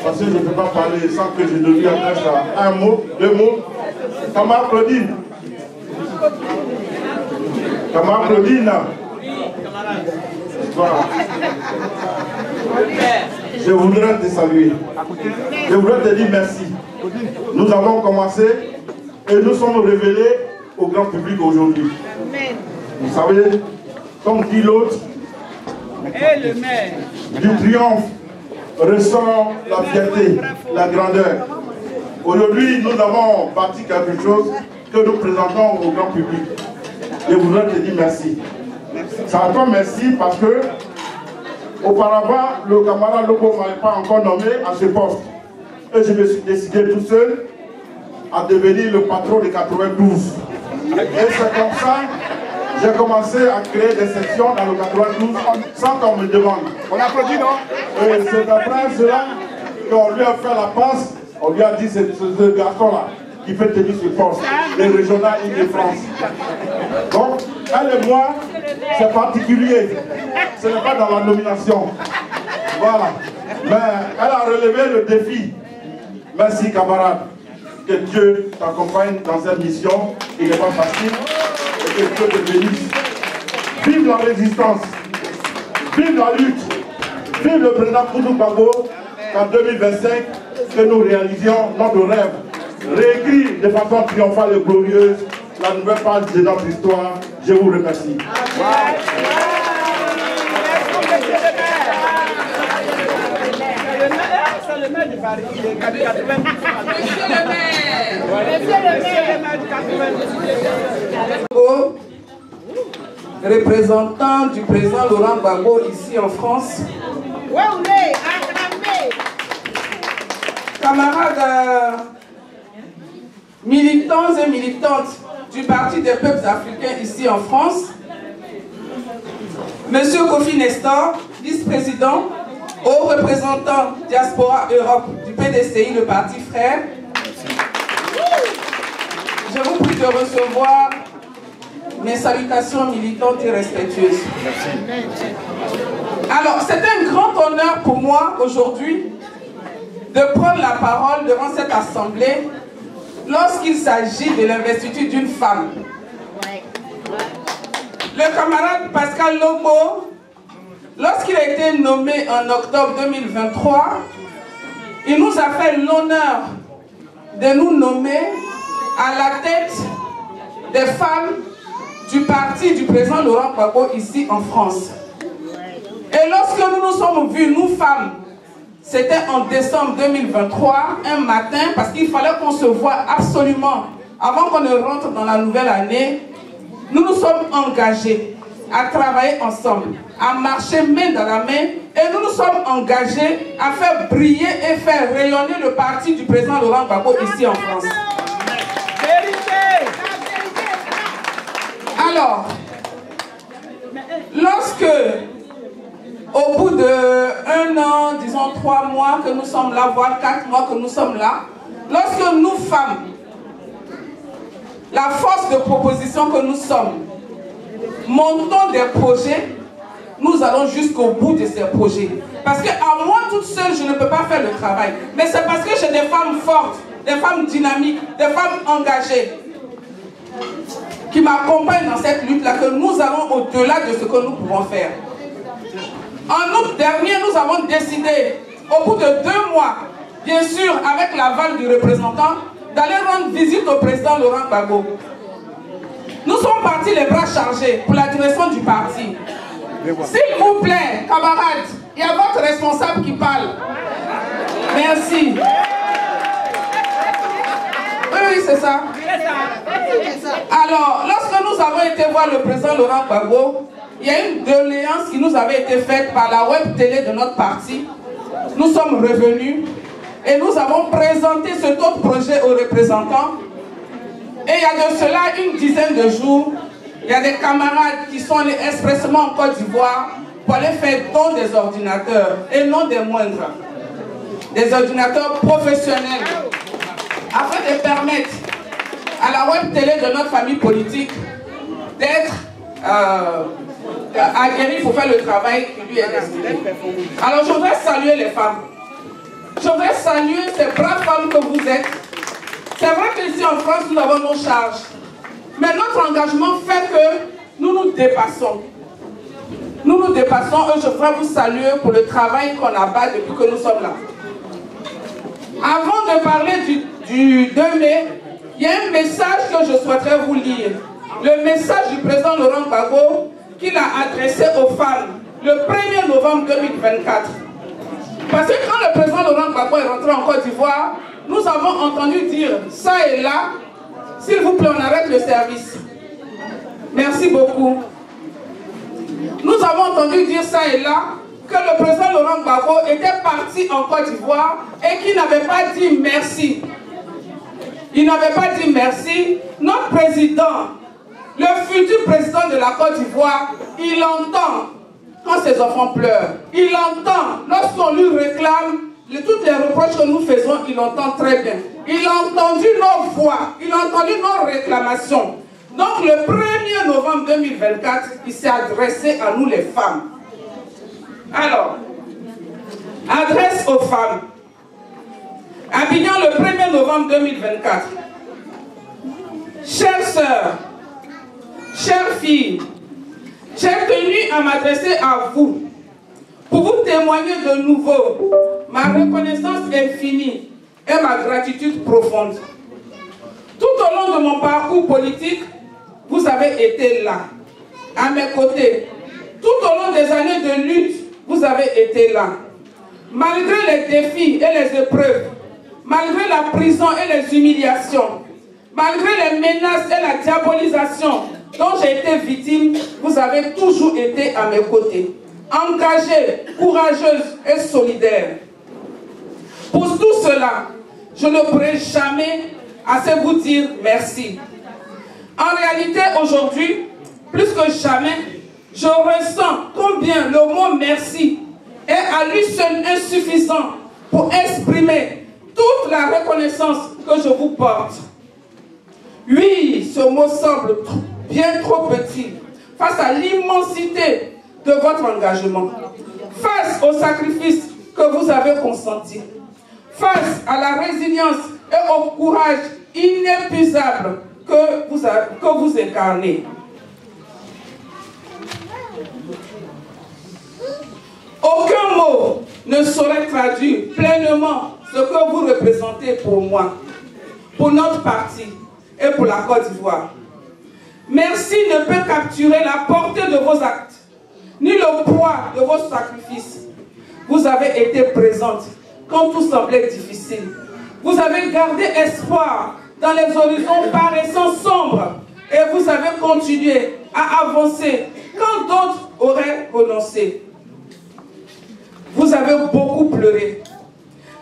parce que je ne peux pas parler sans que je ne lui adresse un mot, deux mots. Camarade Claudine. Camarade Claudine. Voilà. Je voudrais te saluer. Je voudrais te dire merci. Nous avons commencé et nous sommes révélés au grand public aujourd'hui. Vous savez, comme dit l'autre, du triomphe ressort la fierté, la grandeur. Aujourd'hui, nous avons bâti quelque chose que nous présentons au grand public. Je voudrais te dire merci. Ça à toi merci parce que auparavant, le camarade Lobo ne m'avait pas encore nommé à ce poste. Et je me suis décidé tout seul à devenir le patron de 92. Et c'est comme ça que j'ai commencé à créer des sections dans le 92 sans qu'on me demande. On applaudit, non? Et c'est après cela qu'on lui a fait la passe. On lui a dit c'est ce garçon-là qui peut tenir ce poste, les régionales Île-de-France. Donc, elle et moi, c'est particulier. Ce n'est pas dans la nomination. Voilà. Mais elle a relevé le défi. Merci, camarade. Que Dieu t'accompagne dans cette mission qui n'est pas facile et que Dieu te bénisse. Vive la résistance, vive la lutte, vive le président Koudou Gbagbo, qu'en 2025, que nous réalisions notre rêve, réécrire de façon triomphale et glorieuse la nouvelle page de notre histoire. Je vous remercie. Le maire du Paris, représentant du président Laurent Gbagbo ici en France. Camarades militants et militantes du Parti des peuples africains ici en France, Monsieur Kofi Nestor, vice-président, haut représentant Diaspora Europe du PDCI, le parti frère, je vous prie de recevoir mes salutations militantes et respectueuses. Alors, c'est un grand honneur pour moi aujourd'hui de prendre la parole devant cette assemblée lorsqu'il s'agit de l'investiture d'une femme. Le camarade Pascal Lobo, lorsqu'il a été nommé en octobre 2023, il nous a fait l'honneur de nous nommer à la tête des femmes du parti du président Laurent Gbagbo ici en France. Et lorsque nous nous sommes vus, nous femmes, c'était en décembre 2023, un matin, parce qu'il fallait qu'on se voie absolument avant qu'on ne rentre dans la nouvelle année, nous nous sommes engagés à travailler ensemble, à marcher main dans la main, et nous nous sommes engagés à faire briller et faire rayonner le parti du président Laurent Gbagbo ici en France. Alors, lorsque, au bout de 1 an, disons 3 mois que nous sommes là, voire 4 mois que nous sommes là, lorsque nous femmes, la force de proposition que nous sommes, montons des projets, nous allons jusqu'au bout de ces projets. Parce qu'à moi toute seule, je ne peux pas faire le travail. Mais c'est parce que j'ai des femmes fortes, des femmes dynamiques, des femmes engagées, qui m'accompagnent dans cette lutte-là, que nous allons au-delà de ce que nous pouvons faire. En août dernier, nous avons décidé, au bout de 2 mois, bien sûr avec l'aval du représentant, d'aller rendre visite au président Laurent Gbagbo. Nous sommes partis les bras chargés pour la direction du parti. S'il vous plaît, camarades, il y a votre responsable qui parle. Merci. Oui, c'est ça. Alors, lorsque nous avons été voir le président Laurent Gbagbo, il y a une doléance qui nous avait été faite par la web télé de notre parti. Nous sommes revenus et nous avons présenté cet autre projet aux représentants. Et il y a de cela une dizaine de jours, il y a des camarades qui sont allés expressément en Côte d'Ivoire pour aller faire don des ordinateurs, et non des moindres. Des ordinateurs professionnels, afin de permettre à la web télé de notre famille politique d'être aguerrie pour faire le travail qui lui est destiné. Alors je voudrais saluer les femmes. Je voudrais saluer ces braves femmes que vous êtes. C'est vrai qu'ici en France, nous avons nos charges. Mais notre engagement fait que nous nous dépassons. Nous nous dépassons et je voudrais vous saluer pour le travail qu'on abat depuis que nous sommes là. Avant de parler du 2 mai, il y a un message que je souhaiterais vous lire. Le message du président Laurent Gbagbo qu'il a adressé aux femmes le 1er novembre 2024. Parce que quand le président Laurent Gbagbo est rentré en Côte d'Ivoire, nous avons entendu dire ça et là, s'il vous plaît, on arrête le service. Merci beaucoup. Nous avons entendu dire ça et là, que le président Laurent Gbagbo était parti en Côte d'Ivoire et qu'il n'avait pas dit merci. Il n'avait pas dit merci. Notre président, le futur président de la Côte d'Ivoire, il entend quand ses enfants pleurent. Il entend lorsqu'on lui réclame toutes les reproches que nous faisons, il entend très bien. Il a entendu nos voix, il a entendu nos réclamations. Donc le 1er novembre 2024, il s'est adressé à nous les femmes. Alors, adresse aux femmes. Abidjan le 1er novembre 2024. Chères sœurs, chères filles, j'ai tenu à m'adresser à vous pour vous témoigner de nouveau ma reconnaissance infinie et ma gratitude profonde. Tout au long de mon parcours politique, vous avez été là, à mes côtés. Tout au long des années de lutte, vous avez été là. Malgré les défis et les épreuves, malgré la prison et les humiliations, malgré les menaces et la diabolisation dont j'ai été victime, vous avez toujours été à mes côtés. Engagée, courageuse et solidaire. Pour tout cela, je ne pourrai jamais assez vous dire merci. En réalité, aujourd'hui, plus que jamais, je ressens combien le mot merci est à lui seul insuffisant pour exprimer toute la reconnaissance que je vous porte. Oui, ce mot semble bien trop petit face à l'immensité de votre engagement, face au sacrifice que vous avez consenti, face à la résilience et au courage inépuisable que vous incarnez. Aucun mot ne saurait traduire pleinement ce que vous représentez pour moi, pour notre parti et pour la Côte d'Ivoire. Merci ne peut capturer la portée de vos actes, ni le poids de vos sacrifices. Vous avez été présente quand tout semblait difficile. Vous avez gardé espoir dans les horizons paraissant sombres et vous avez continué à avancer quand d'autres auraient renoncé. Vous avez beaucoup pleuré,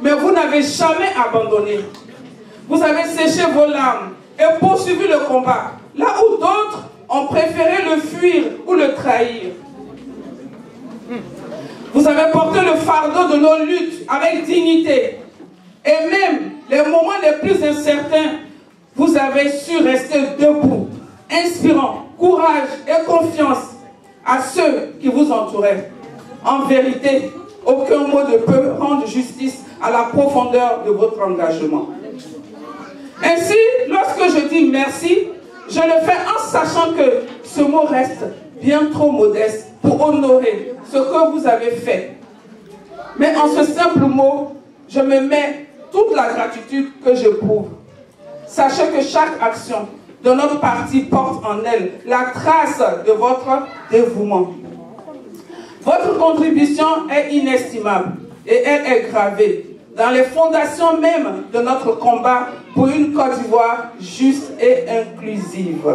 mais vous n'avez jamais abandonné. Vous avez séché vos larmes et poursuivi le combat, là où d'autres ont préféré le fuir ou le trahir. Vous avez porté le fardeau de nos luttes avec dignité. Et même les moments les plus incertains, vous avez su rester debout, inspirant courage et confiance à ceux qui vous entouraient. En vérité, aucun mot ne peut rendre justice à la profondeur de votre engagement. Ainsi, lorsque je dis merci, je le fais en sachant que ce mot reste bien trop modeste pour honorer ce que vous avez fait. Mais en ce simple mot, je me mets toute la gratitude que j'éprouve. Sachez que chaque action de notre parti porte en elle la trace de votre dévouement. Votre contribution est inestimable et elle est gravée dans les fondations même de notre combat pour une Côte d'Ivoire juste et inclusive.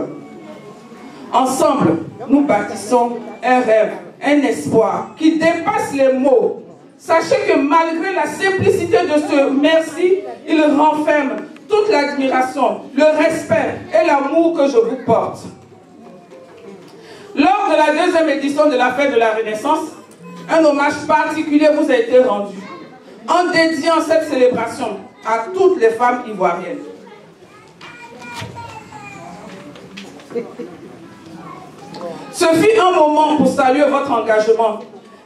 Ensemble, nous bâtissons un rêve, un espoir qui dépasse les mots. Sachez que malgré la simplicité de ce merci, il renferme toute l'admiration, le respect et l'amour que je vous porte. Lors de la deuxième édition de la Fête de la Renaissance, un hommage particulier vous a été rendu, en dédiant cette célébration à toutes les femmes ivoiriennes. Ce fut un moment pour saluer votre engagement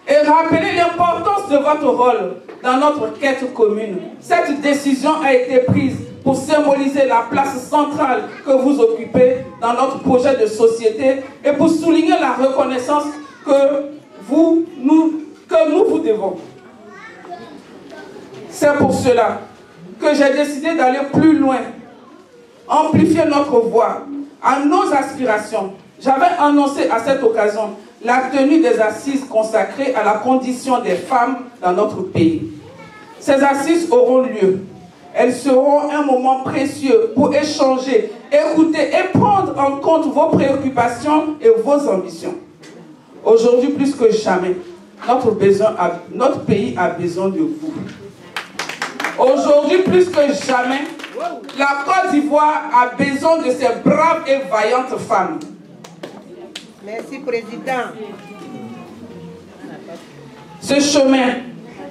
et rappeler l'importance de votre rôle dans notre quête commune. Cette décision a été prise pour symboliser la place centrale que vous occupez dans notre projet de société et pour souligner la reconnaissance que nous vous devons. C'est pour cela que j'ai décidé d'aller plus loin, amplifier notre voix à nos aspirations. J'avais annoncé à cette occasion la tenue des assises consacrées à la condition des femmes dans notre pays. Ces assises auront lieu. Elles seront un moment précieux pour échanger, écouter et prendre en compte vos préoccupations et vos ambitions. Aujourd'hui, plus que jamais, notre pays a besoin de vous. Aujourd'hui, plus que jamais, la Côte d'Ivoire a besoin de ces braves et vaillantes femmes. Merci, Président. Ce chemin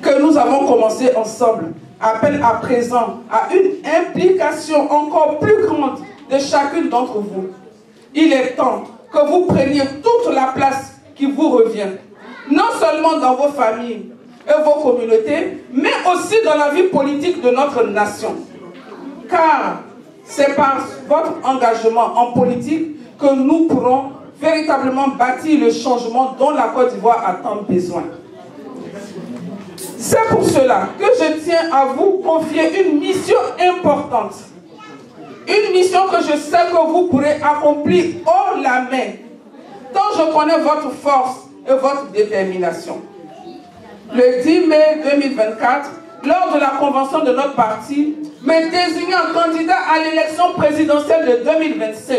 que nous avons commencé ensemble appelle à présent à une implication encore plus grande de chacune d'entre vous. Il est temps que vous preniez toute la place qui vous revient, non seulement dans vos familles et vos communautés, mais aussi dans la vie politique de notre nation. Car c'est par votre engagement en politique que nous pourrons véritablement bâtir le changement dont la Côte d'Ivoire a tant besoin. C'est pour cela que je tiens à vous confier une mission importante. Une mission que je sais que vous pourrez accomplir haut la main, tant je connais votre force et votre détermination. Le 10 mai 2024, lors de la convention de notre parti, me désignant candidat à l'élection présidentielle de 2025,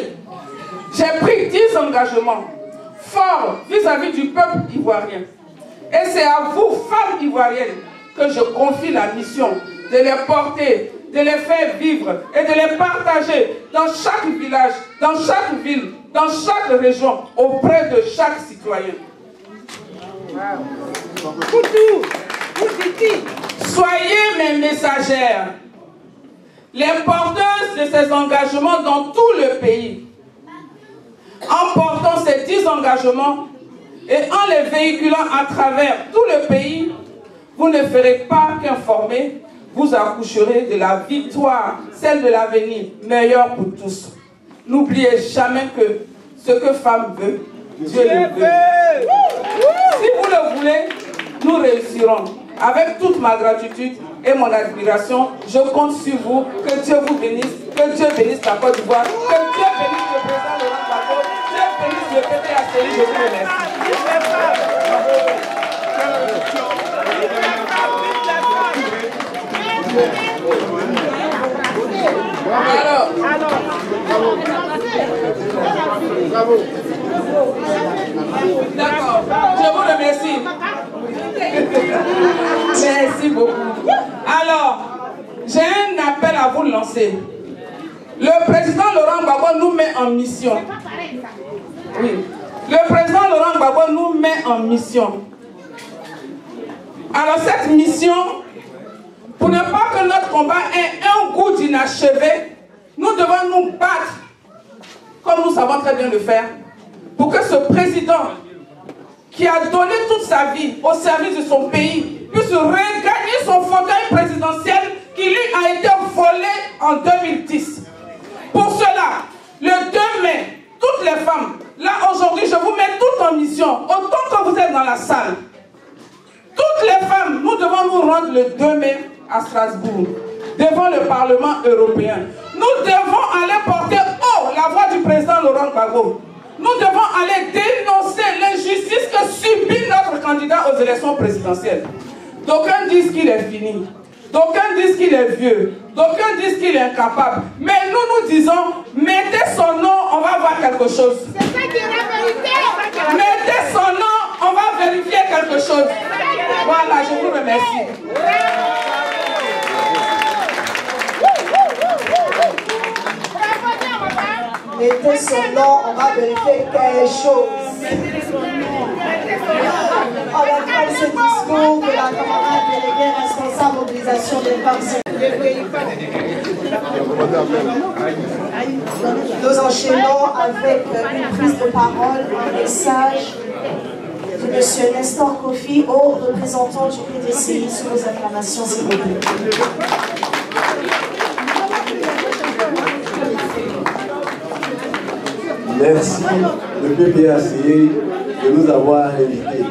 j'ai pris 10 engagements forts vis-à-vis du peuple ivoirien. Et c'est à vous, femmes ivoiriennes, que je confie la mission de les porter, de les faire vivre et de les partager dans chaque village, dans chaque ville, dans chaque région, auprès de chaque citoyen. Soyez mes messagères, les porteuses de ces engagements dans tout le pays. En portant ces 10 engagements et en les véhiculant à travers tout le pays, vous ne ferez pas qu'informer, vous accoucherez de la victoire, celle de l'avenir, meilleure pour tous. N'oubliez jamais que ce que femme veut, Dieu le veut. Si vous le voulez, nous réussirons. Avec toute ma gratitude et mon admiration, je compte sur vous. Que Dieu vous bénisse. Que Dieu bénisse la Côte d'Ivoire. Que Dieu bénisse le président Laurent Gbagbo. Dieu bénisse le PPACI. Je vous remercie. Bravo. D'accord. Je vous remercie. Merci beaucoup. Alors, j'ai un appel à vous lancer. Le président Laurent Gbagbo nous met en mission. Oui. Le président Laurent Gbagbo nous met en mission. Alors cette mission, pour ne pas que notre combat ait un goût d'inachevé, nous devons nous battre, comme nous savons très bien le faire, pour que ce président qui a donné toute sa vie au service de son pays puisse regagner son fauteuil présidentiel qui lui a été volé en 2010. Pour cela, le 2 mai, toutes les femmes, là aujourd'hui je vous mets toutes en mission, autant que vous êtes dans la salle. Toutes les femmes, nous devons nous rendre le 2 mai à Strasbourg, devant le Parlement européen. Nous devons aller porter haut la voix du président Laurent Gbagbo. Nous devons aller dénoncer l'injustice que subit notre candidat aux élections présidentielles. D'aucuns disent qu'il est fini. D'aucuns disent qu'il est vieux, d'aucuns disent qu'il est incapable. Mais nous disons, mettez son nom, on va voir quelque chose. C'est ça qui est la vérité. Mettez son nom, on va vérifier quelque chose. Voilà, je vous remercie. Mettez son nom, on va vérifier quelque chose. On va prendre ce discours de la camarade déléguée responsable mobilisation des femmes. Nous enchaînons avec une prise de parole, un message de M. Nestor Kofi au représentant du PDCI sous vos acclamations, s'il vous plaît. Merci le PPACI de nous avoir invités.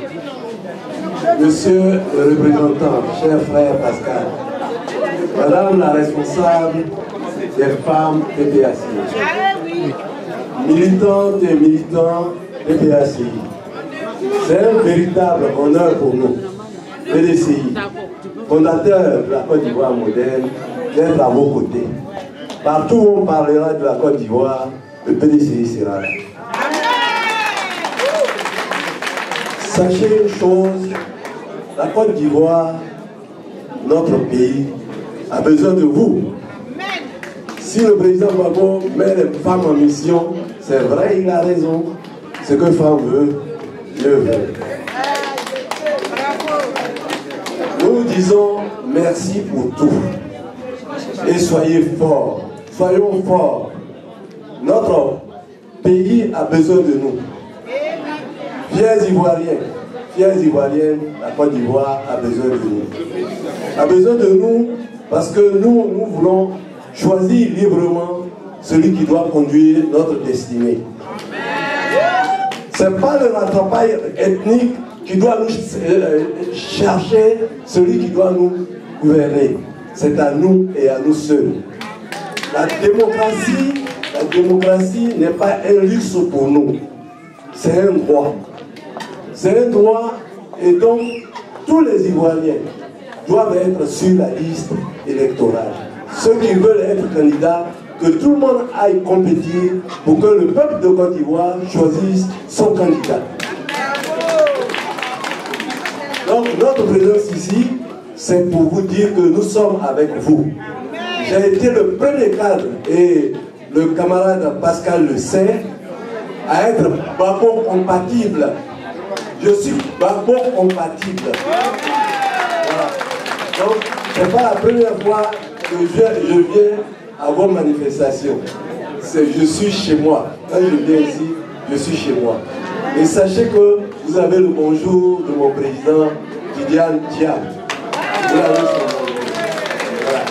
Monsieur le représentant, cher frère Pascal, Madame la responsable des femmes PPACI, militantes et militants PPACI, c'est un véritable honneur pour nous, PDCI, fondateur de la Côte d'Ivoire moderne, d'être à vos côtés. Partout où on parlera de la Côte d'Ivoire, le PDCI sera là. Sachez une chose, la Côte d'Ivoire, notre pays, a besoin de vous. Si le président Gbagbo met les femmes en mission, c'est vrai, il a raison. Ce que femme veut, Dieu veut. Nous disons merci pour tout. Et soyez forts, soyons forts. Notre pays a besoin de nous. Fiers Ivoiriens, la Côte d'Ivoire a besoin de nous. A besoin de nous parce que nous voulons choisir librement celui qui doit conduire notre destinée. Ce n'est pas le rattrapage ethnique qui doit nous chercher celui qui doit nous gouverner. C'est à nous et à nous seuls. La démocratie n'est pas un luxe pour nous. C'est un droit. C'est un droit et donc tous les Ivoiriens doivent être sur la liste électorale. Ceux qui veulent être candidats, que tout le monde aille compétir pour que le peuple de Côte d'Ivoire choisisse son candidat. Donc notre présence ici, c'est pour vous dire que nous sommes avec vous. J'ai été le premier cadre, et le camarade Pascal le sait, à être Gbagbo compatible. Je suis Gbagbo compatible. Voilà. Donc, ce n'est pas la première fois que je viens à vos manifestations. Je suis chez moi. Quand je viens ici, je suis chez moi. Et sachez que vous avez le bonjour de mon président, Tidiane Diab. Vous avez son bonjour. Voilà.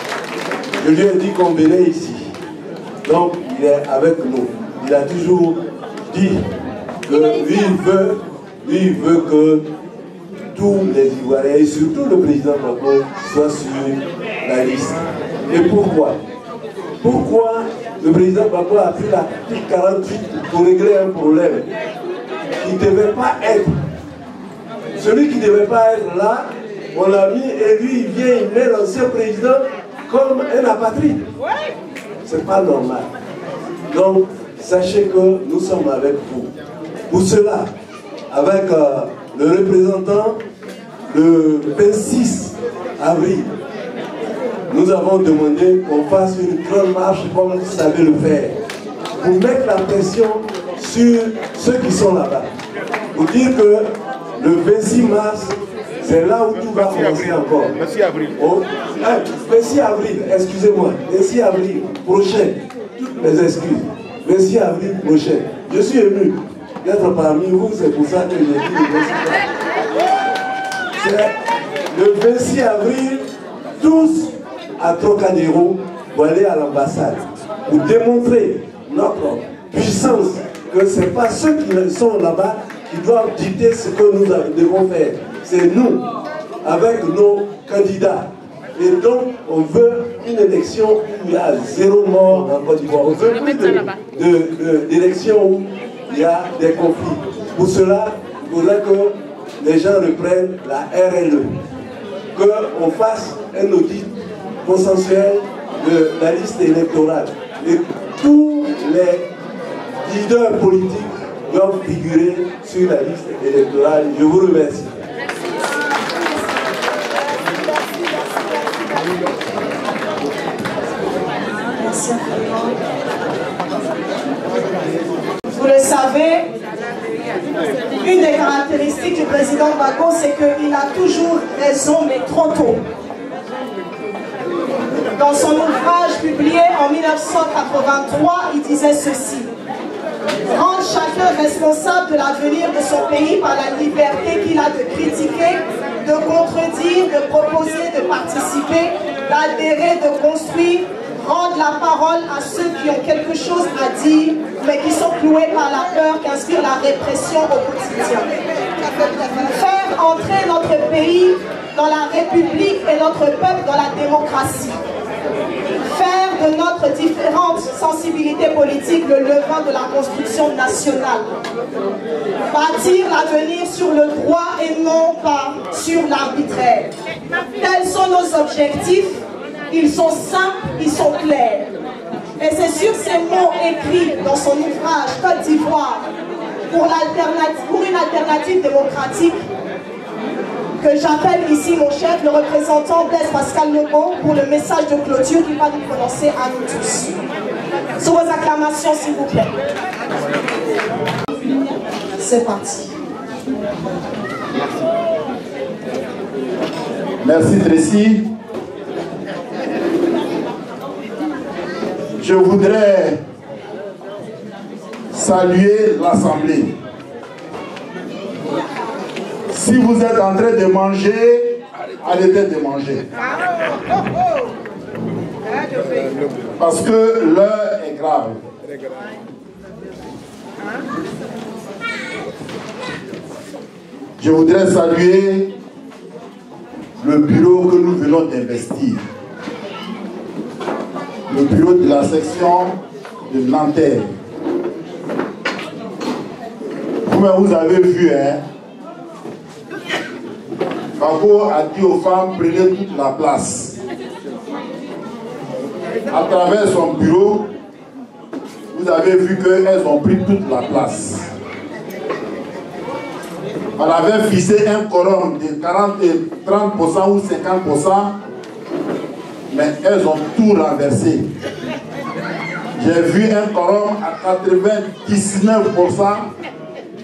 Je lui ai dit qu'on venait ici. Donc, il est avec nous. Il a toujours dit que lui, il veut que tous les Ivoiriens, et surtout le président Gbagbo, soient sur la liste. Et pourquoi? Pourquoi le président Gbagbo a pris l'article 48 pour régler un problème qui ne devait pas être? Celui qui ne devait pas être là, on l'a mis et lui, il vient, il met l'ancien président comme un apatride. C'est pas normal. Donc, sachez que nous sommes avec vous. Pour cela, avec le représentant, le 26 avril, nous avons demandé qu'on fasse une grande marche comme vous savez le faire, pour mettre la pression sur ceux qui sont là-bas. Pour dire que le 26 mars, c'est là où tout va commencer encore. Merci avril. Oh, 26 avril, excusez-moi. 26 avril prochain. Toutes mes excuses. 26 avril prochain. Je suis ému d'être parmi vous, c'est pour ça que j'ai dit le 26 avril. C'est le 26 avril, tous à Trocadéro pour aller à l'ambassade. Pour démontrer notre puissance, que ce n'est pas ceux qui sont là-bas qui doivent dicter ce que nous devons faire. C'est nous, avec nos candidats. Et donc, on veut une élection où il y a 0 mort en Côte d'Ivoire. On veut plus d'élections où il y a des conflits. Pour cela, il faudrait que les gens reprennent la RLE. qu'on fasse un audit consensuel de la liste électorale. Et tous les leaders politiques doivent figurer sur la liste électorale. Je vous remercie. Merci. Vous le savez, une des caractéristiques du président Gbagbo, c'est qu'il a toujours raison, mais trop tôt. Dans son ouvrage publié en 1983, il disait ceci: rendre chacun responsable de l'avenir de son pays par la liberté qu'il a de critiquer, de contredire, de proposer, de participer, d'adhérer, de construire, rendre la parole à ceux qui ont quelque chose à dire, mais qui sont cloués par la peur qu'inspire la répression au quotidien. Faire entrer notre pays dans la République et notre peuple dans la démocratie. Faire de notre différente sensibilité politique le levain de la construction nationale. Bâtir l'avenir sur le droit et non pas sur l'arbitraire. Tels sont nos objectifs. Ils sont simples, ils sont clairs. Et c'est sur ces mots écrits dans son ouvrage Côte d'Ivoire pour une alternative démocratique que j'appelle ici mon chef, le représentant Blaise Pascal Lobon, pour le message de clôture qu'il va nous prononcer à nous tous. Sous vos acclamations, s'il vous plaît. C'est parti. Merci Tracy. Je voudrais saluer l'Assemblée. Si vous êtes en train de manger, arrêtez de manger. Parce que l'heure est grave. Je voudrais saluer le bureau que nous venons d'investir. Le bureau de la section de Nanterre. Vous avez vu, hein? Gbagbo a dit aux femmes, prenez toute la place. À travers son bureau, vous avez vu qu'elles ont pris toute la place. On avait fixé un quorum de 40 et 30% ou 50%, mais elles ont tout renversé. J'ai vu un quorum à 99%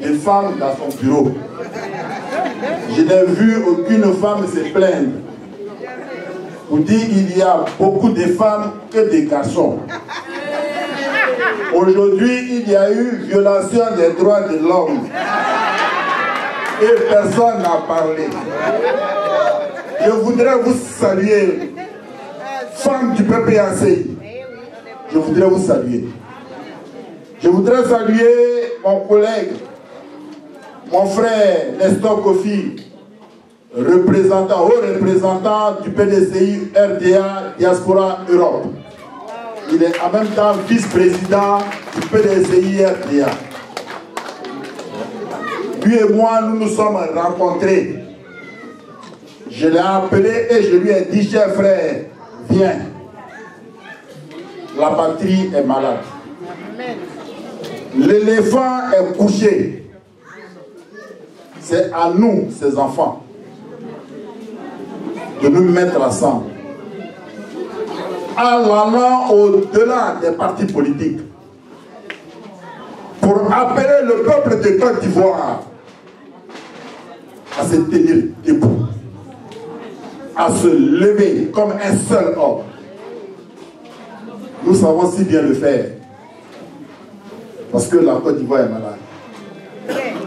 de femmes dans son bureau. Je n'ai vu aucune femme se plaindre. Pour dire qu'il y a beaucoup de femmes que des garçons. Aujourd'hui, il y a eu violation des droits de l'homme. Et personne n'a parlé. Je voudrais vous saluer, femmes du PPACI. Je voudrais vous saluer. Je voudrais saluer mon collègue, mon frère Nestor Kofi, haut représentant du PDCI RDA Diaspora Europe. Il est en même temps vice-président du PDCI RDA. Lui et moi, nous nous sommes rencontrés. Je l'ai appelé et je lui ai dit, cher frère, viens. La patrie est malade. L'éléphant est couché. C'est à nous, ces enfants, de nous mettre ensemble. Allant au-delà des partis politiques. Pour appeler le peuple de Côte d'Ivoire à se tenir debout, à se lever comme un seul homme. Nous savons si bien le faire, parce que la Côte d'Ivoire est malade.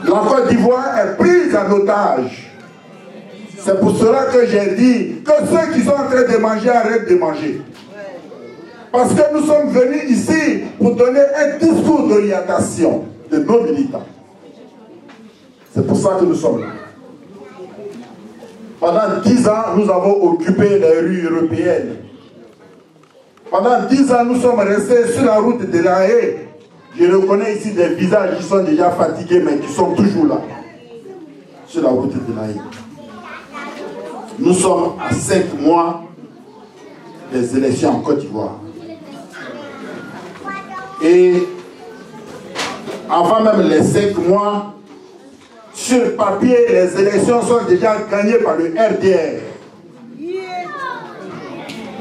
La Côte d'Ivoire est prise en otage. C'est pour cela que j'ai dit que ceux qui sont en train de manger arrêtent de manger. Parce que nous sommes venus ici pour donner un discours d'orientation de nos militants. C'est pour ça que nous sommes là. Pendant 10 ans, nous avons occupé les rues européennes. Pendant 10 ans, nous sommes restés sur la route de La Haye. Je reconnais ici des visages qui sont déjà fatigués, mais qui sont toujours là, sur la route de La Haye. Nous sommes à 5 mois des élections en Côte d'Ivoire. Et avant même les 5 mois, sur papier, les élections sont déjà gagnées par le RDR.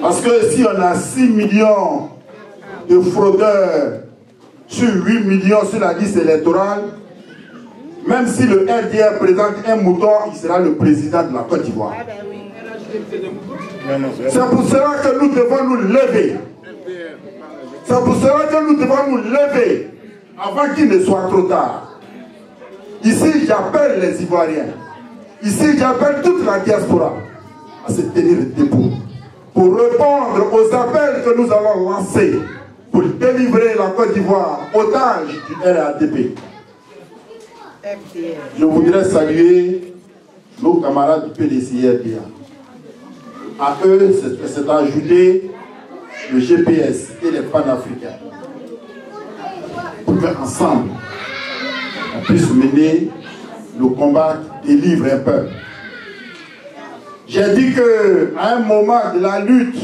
Parce que si on a 6 millions de fraudeurs sur 8 millions sur la liste électorale, même si le RDR présente un mouton, il sera le président de la Côte d'Ivoire. C'est pour cela que nous devons nous lever. C'est pour cela que nous devons nous lever avant qu'il ne soit trop tard. Ici, j'appelle les Ivoiriens. Ici, j'appelle toute la diaspora à se tenir debout pour répondre aux appels que nous allons lancer pour délivrer la Côte d'Ivoire otage du RADP. Je voudrais saluer nos camarades du PDCRDA. À eux, c'est ajouté le GPS et les panafricains. Pour qu'ensemble, on puisse mener le combat qui délivre un peuple. J'ai dit qu'à un moment de la lutte,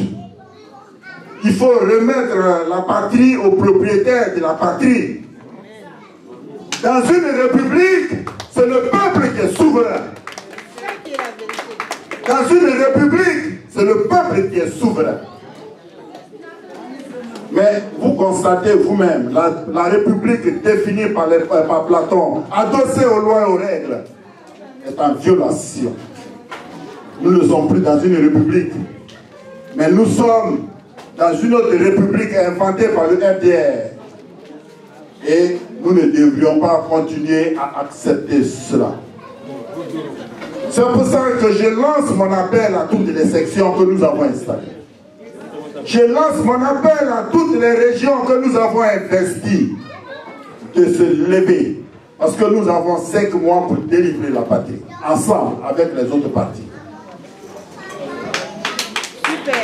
il faut remettre la patrie aux propriétaires de la patrie. Dans une république, c'est le peuple qui est souverain. Dans une république, c'est le peuple qui est souverain. Mais vous constatez vous-même, la république définie par Platon, adossée aux lois et aux règles, est en violation. Nous ne sommes plus dans une république, mais nous sommes dans une autre république inventée par le RDR. Et nous ne devrions pas continuer à accepter cela. C'est pour ça que je lance mon appel à toutes les sections que nous avons installées. Je lance mon appel à toutes les régions que nous avons investies de se lever. Parce que nous avons 5 mois pour délivrer la patrie. Ensemble, avec les autres partis. Super.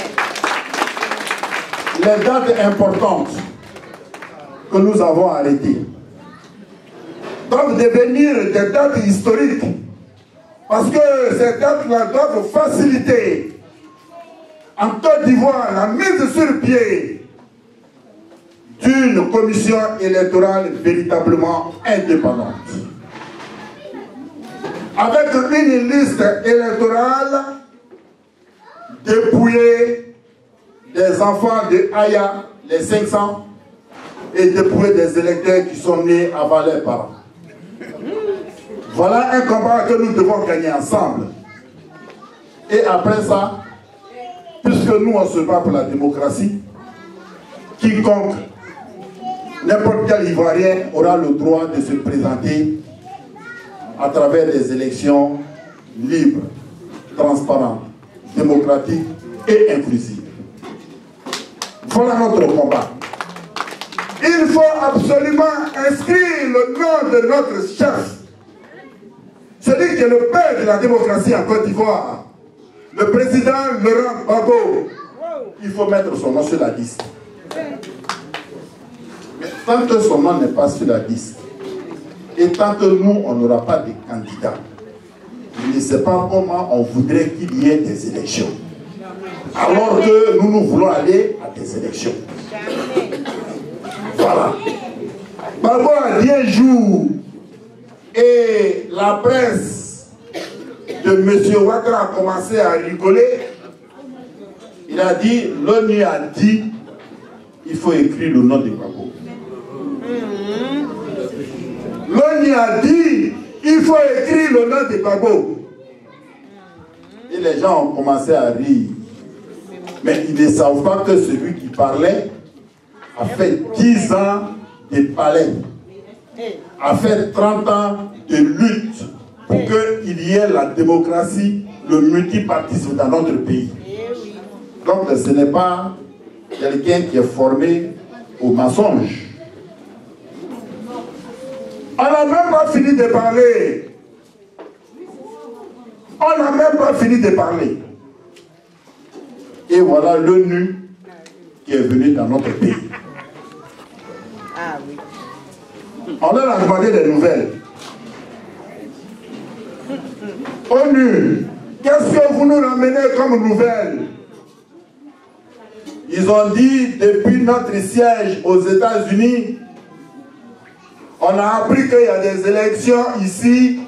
Les dates importantes que nous avons arrêtées doivent devenir des dates historiques. Parce que ces dates-là doivent faciliter en Côte d'Ivoire la mise sur pied d'une commission électorale véritablement indépendante. Avec une liste électorale dépouillée des enfants de Aya, les 500, et dépouillée des électeurs qui sont nés avant leurs parents. Voilà un combat que nous devons gagner ensemble. Et après ça, puisque nous on se bat pour la démocratie, quiconque, n'importe quel Ivoirien aura le droit de se présenter à travers des élections libres, transparentes, démocratiques et inclusives. Voilà notre combat. Il faut absolument inscrire le nom de notre chef, celui qui est le père de la démocratie en Côte d'Ivoire, le président Laurent Gbagbo. Il faut mettre son nom sur la liste. Mais tant que son nom n'est pas sur la liste, et tant que nous, on n'aura pas de candidats, je ne sais pas comment on voudrait qu'il y ait des élections. Alors que nous voulons aller à des élections. Voilà. Gbagbo a dit un jour, et la presse de M. Ouattara a commencé à rigoler. Il a dit, l'ONU a dit, il faut écrire le nom de Gbagbo. L'ONU a dit, il faut écrire le nom de Gbagbo. Et les gens ont commencé à rire. Mais ils ne savent pas que celui qui parlait a fait 10 ans de palais, a fait 30 ans de lutte pour qu'il y ait la démocratie, le multipartisme dans notre pays. Donc ce n'est pas quelqu'un qui est formé au mensonge. On n'a même pas fini de parler. On n'a même pas fini de parler. Et voilà l'ONU qui est venu dans notre pays. Ah oui. On leur a demandé des nouvelles. ONU, Qu'est-ce que vous nous ramenez comme nouvelle? Ils ont dit, depuis notre siège aux États-Unis, on a appris qu'il y a des élections ici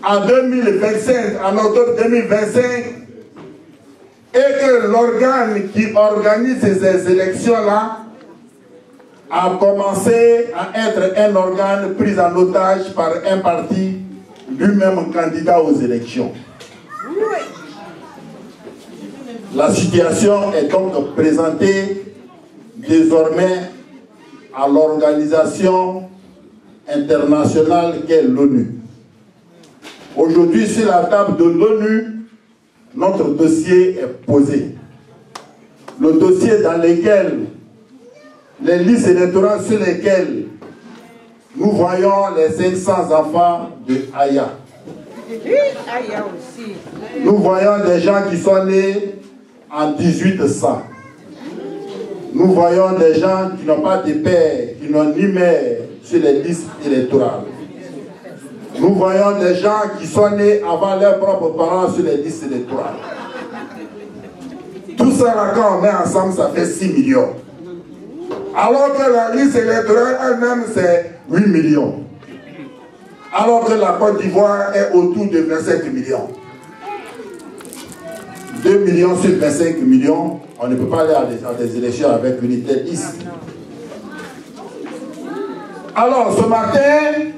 en 2025, en octobre 2025, et que l'organe qui organise ces élections-là a commencé à être un organe pris en otage par un parti lui-même candidat aux élections. La situation est donc présentée désormais à l'organisation internationale qu'est l'ONU. Aujourd'hui, sur la table de l'ONU, notre dossier est posé. Le dossier dans lequel les listes électorales sur lesquelles nous voyons les 500 enfants de Aya. Nous voyons des gens qui sont nés en 1800. Nous voyons des gens qui n'ont pas de père, qui n'ont ni mère sur les listes électorales. Nous voyons des gens qui sont nés avant leurs propres parents sur les listes électorales. Tout ça, là, quand on met ensemble, ça fait 6 millions. Alors que la liste électorale elle-même, c'est 8 millions. Alors que la Côte d'Ivoire est autour de 25 millions. 2 millions sur 25 millions, on ne peut pas aller à des élections avec une telle liste. Alors, ce matin,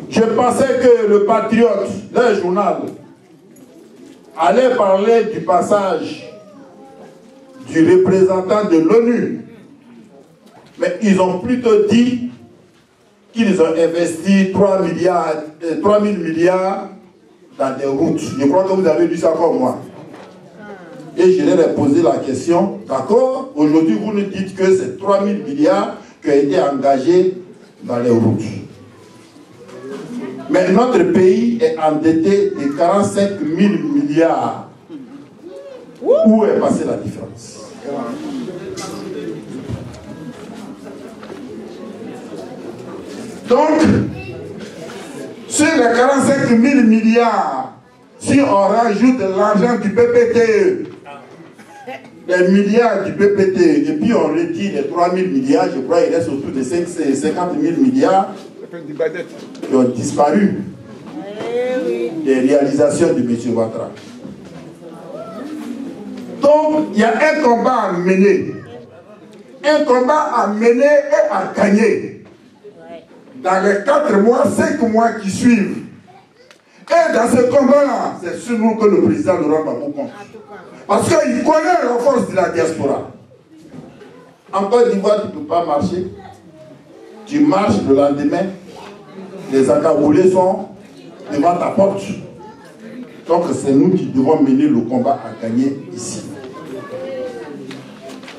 je pensais que le Patriote, le journal, allait parler du passage du représentant de l'ONU. Mais ils ont plutôt dit qu'ils ont investi 3 000 milliards dans des routes. Je crois que vous avez lu ça comme moi. Et je leur ai posé la question, d'accord, aujourd'hui vous nous dites que c'est 3 000 milliards qui ont été engagés dans les routes. Mais notre pays est endetté de 45 000 milliards. Où est passée la différence? Donc, sur les 45 000 milliards, si on rajoute l'argent du PPTE, les milliards du PPTE, et puis on retire les 3 000 milliards, je crois qu'il reste autour de 50 000 milliards qui ont disparu des réalisations de M. Ouattara. Donc, il y a un combat à mener. Un combat à mener et à gagner. Dans les 4 mois, 5 mois qui suivent. Et dans ce combat-là, c'est sur nous que le président Laurent Gbagbo compte. Parce qu'il connaît la force de la diaspora. En Côte d'Ivoire, tu ne peux pas marcher. Tu marches le lendemain, les Akaboulés sont devant ta porte. Donc c'est nous qui devons mener le combat à gagner ici.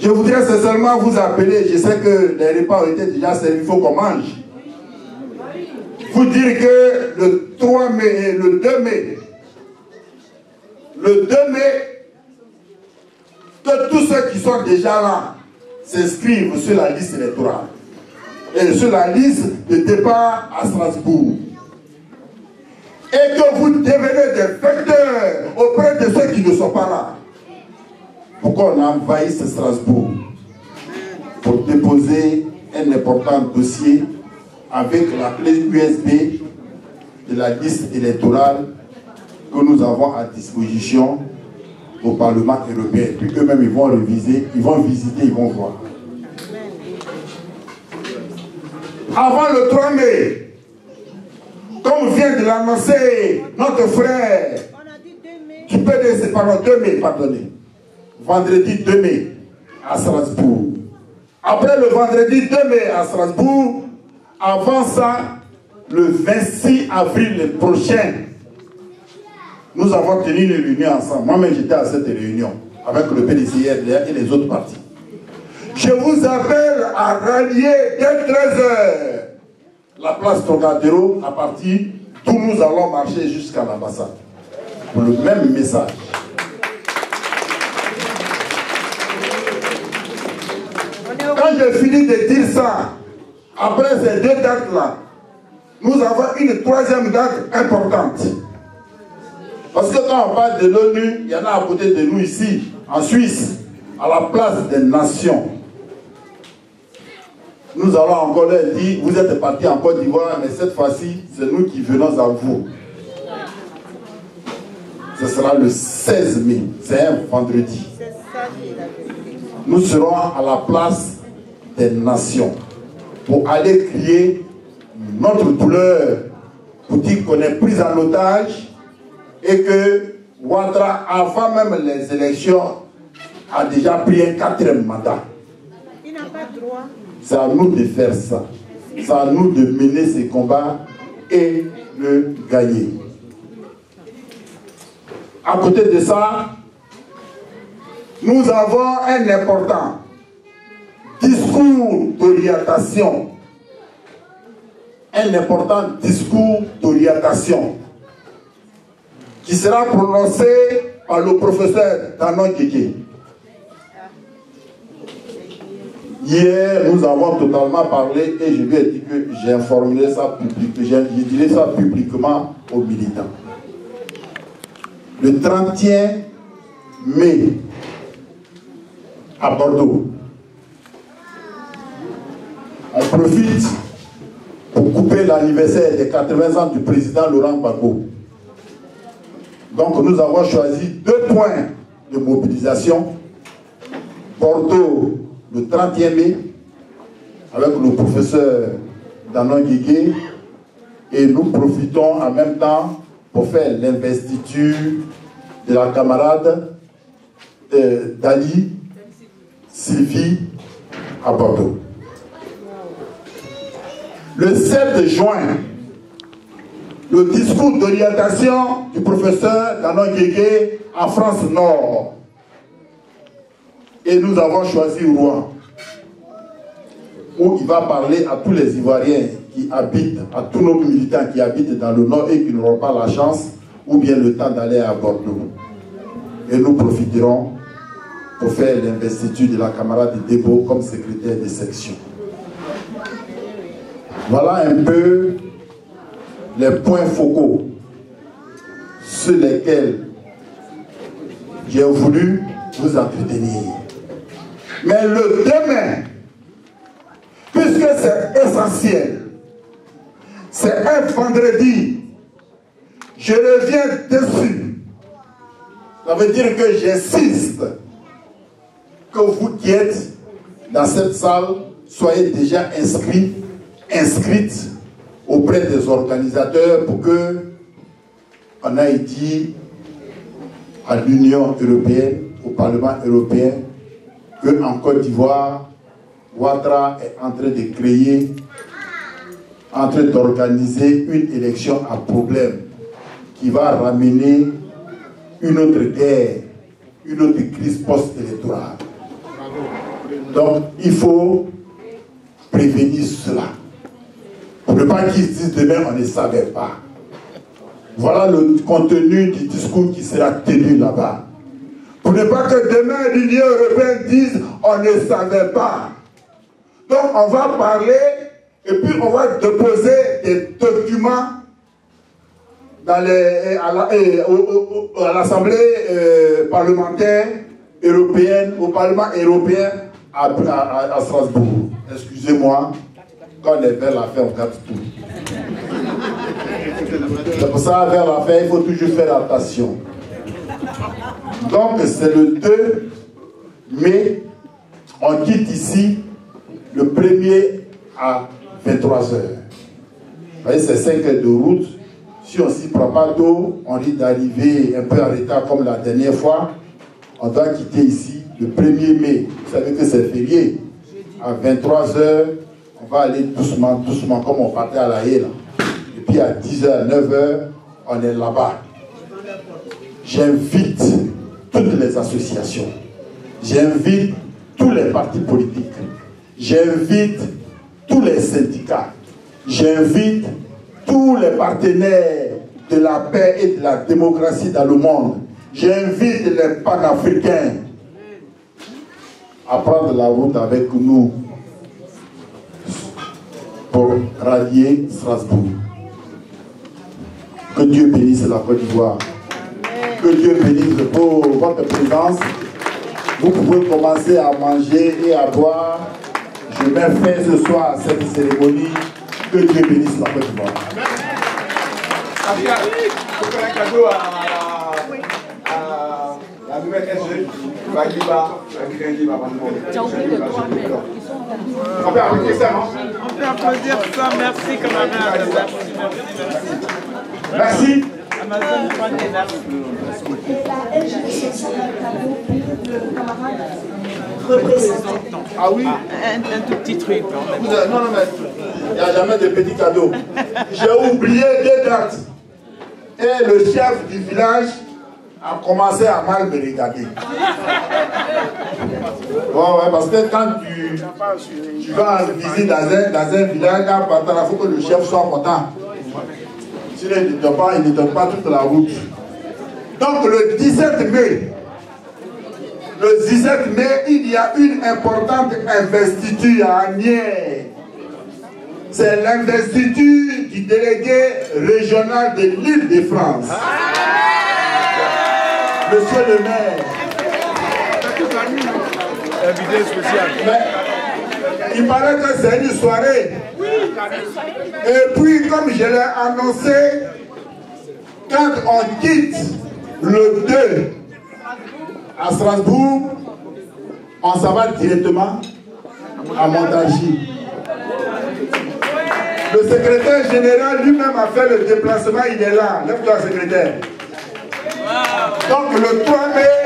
Je voudrais seulement vous appeler, je sais que les repas ont été déjà servis, il faut qu'on mange. Vous dire que le 3 mai et le 2 mai, que tous ceux qui sont déjà là s'inscrivent sur la liste électorale et sur la liste de départ à Strasbourg. Et que vous devenez des vecteurs auprès de ceux qui ne sont pas là. Pourquoi on envahisse Strasbourg? Pour déposer un important dossier avec la clé USB de la liste électorale que nous avons à disposition au Parlement européen. Puis eux-mêmes, ils vont réviser, ils vont visiter, ils vont voir. Avant le 3 mai, comme vient de l'annoncer notre frère du PDC, pardon, 2 mai, pardonnez, vendredi 2 mai à Strasbourg. Après le vendredi 2 mai à Strasbourg, avant ça, le 26 avril prochain, nous avons tenu une réunion ensemble. Moi-même, j'étais à cette réunion avec le PDC et les autres partis. Je vous appelle à rallier dès 13h la place Trocadéro à partir d'où nous allons marcher jusqu'à l'ambassade. Pour le même message. Quand j'ai fini de dire ça, après ces 2 dates-là, nous avons une 3e date importante. Parce que quand on parle de l'ONU, il y en a à côté de nous ici, en Suisse, à la place des nations. Nous allons encore leur dire, vous êtes partis en Côte d'Ivoire, mais cette fois-ci, c'est nous qui venons à vous. Ce sera le 16 mai, c'est un vendredi. Nous serons à la place des nations pour aller crier notre douleur, pour dire qu'on est pris en otage et que Ouattara, avant même les élections, a déjà pris un 4e mandat. Il n'a pas de droit. C'est à nous de faire ça. C'est à nous de mener ces combats et de gagner. À côté de ça, nous avons un important discours d'orientation. Un important discours d'orientation qui sera prononcé par le professeur Danon Guégué. Hier, nous avons totalement parlé et je lui ai dit que j'informerai ça publiquement, je dirai ça publiquement aux militants. Le 31 mai, à Bordeaux, on profite pour couper l'anniversaire des 80 ans du président Laurent Gbagbo. Donc nous avons choisi 2 points de mobilisation. Bordeaux, le 31 mai, avec le professeur Danon Guégué, et nous profitons en même temps pour faire l'investiture de la camarade Dali Sylvie à Bordeaux. Le 7 juin, le discours d'orientation du professeur Danon Guégué en France Nord. Et nous avons choisi Rouen, où il va parler à tous les Ivoiriens qui habitent, à tous nos militants qui habitent dans le Nord et qui n'auront pas la chance ou bien le temps d'aller à Bordeaux. Et nous profiterons pour faire l'investiture de la camarade Debo comme secrétaire de section. Voilà un peu les points focaux sur lesquels j'ai voulu vous entretenir. Mais le demain, puisque c'est essentiel, c'est un vendredi, je reviens dessus. Ça veut dire que j'insiste que vous qui êtes dans cette salle, soyez déjà inscrites auprès des organisateurs pour que on aille dire à l'Union européenne, au Parlement européen, qu'en Côte d'Ivoire, Ouattara est en train de créer, en train d'organiser une élection à problème qui va ramener une autre guerre, une autre crise post-électorale. Donc, il faut prévenir cela. Pour ne pas qu'ils disent demain, on ne savait pas. Voilà le contenu du discours qui sera tenu là-bas. Pour ne pas que demain l'Union européenne dise on ne savait pas. Donc on va parler et puis on va déposer des documents dans à l'Assemblée parlementaire européenne, au Parlement européen à Strasbourg. Excusez-moi, quand on est vers la fin, on capte tout. C'est pour ça, vers la fin, il faut toujours faire attention. Donc, c'est le 2 mai, on quitte ici le 1er à 23h. Vous voyez, c'est 5 heures de route. Si on ne s'y prend pas tôt, on risque d'arriver un peu en retard comme la dernière fois. On doit quitter ici le 1er mai. Vous savez que c'est férié. À 23h, on va aller doucement, doucement, comme on partait à La Haye. Et puis à 10h, 9h, on est là-bas. J'invite toutes les associations. J'invite tous les partis politiques. J'invite tous les syndicats. J'invite tous les partenaires de la paix et de la démocratie dans le monde. J'invite les panafricains à prendre la route avec nous pour rallier Strasbourg. Que Dieu bénisse la Côte d'Ivoire. Que Dieu bénisse pour votre présence. Vous pouvez commencer à manger et à boire. Je mets fin ce soir à cette cérémonie. Que Dieu bénisse la Côte d'Ivoire. Il faut faire un cadeau à la nouvelle SG. On peut applaudir ça, merci camarade. Merci. Amazon prend des dames. Et la LGDC a un cadeau pour le camarade représentant. Ah oui? Un tout petit truc. Non, mais il n'y a jamais de petits cadeaux. J'ai oublié 2 dates. Et le chef du village a commencé à mal me regarder. Ouais, parce que quand tu vas en visite dans un village, il faut que le chef soit content. S'il ne donne pas toute la route. Donc le 17 mai, il y a une importante investiture à Agnières. C'est l'investiture du délégué régional de l'Île-de-France. Monsieur le maire. Invité spécial. Mais il paraît que c'est une soirée. Et puis, comme je l'ai annoncé, quand on quitte le 2 à Strasbourg, on s'en va directement à Montargis. Le secrétaire général lui-même a fait le déplacement, il est là. Lève-toi, secrétaire. Donc le 3 mai,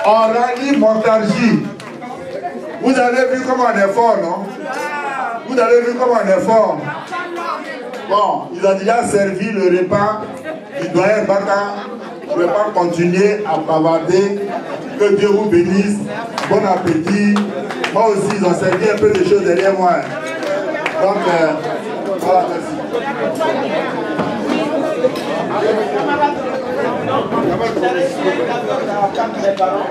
on rallie Montargis. Vous avez vu comment on est fort, non? Vous avez vu comment on est fort? Bon, ils ont déjà servi le repas du doyen Baka. Je ne vais pas continuer à bavarder. Que Dieu vous bénisse. Bon appétit. Moi aussi, ils ont servi un peu de choses derrière moi. Donc, voilà, merci.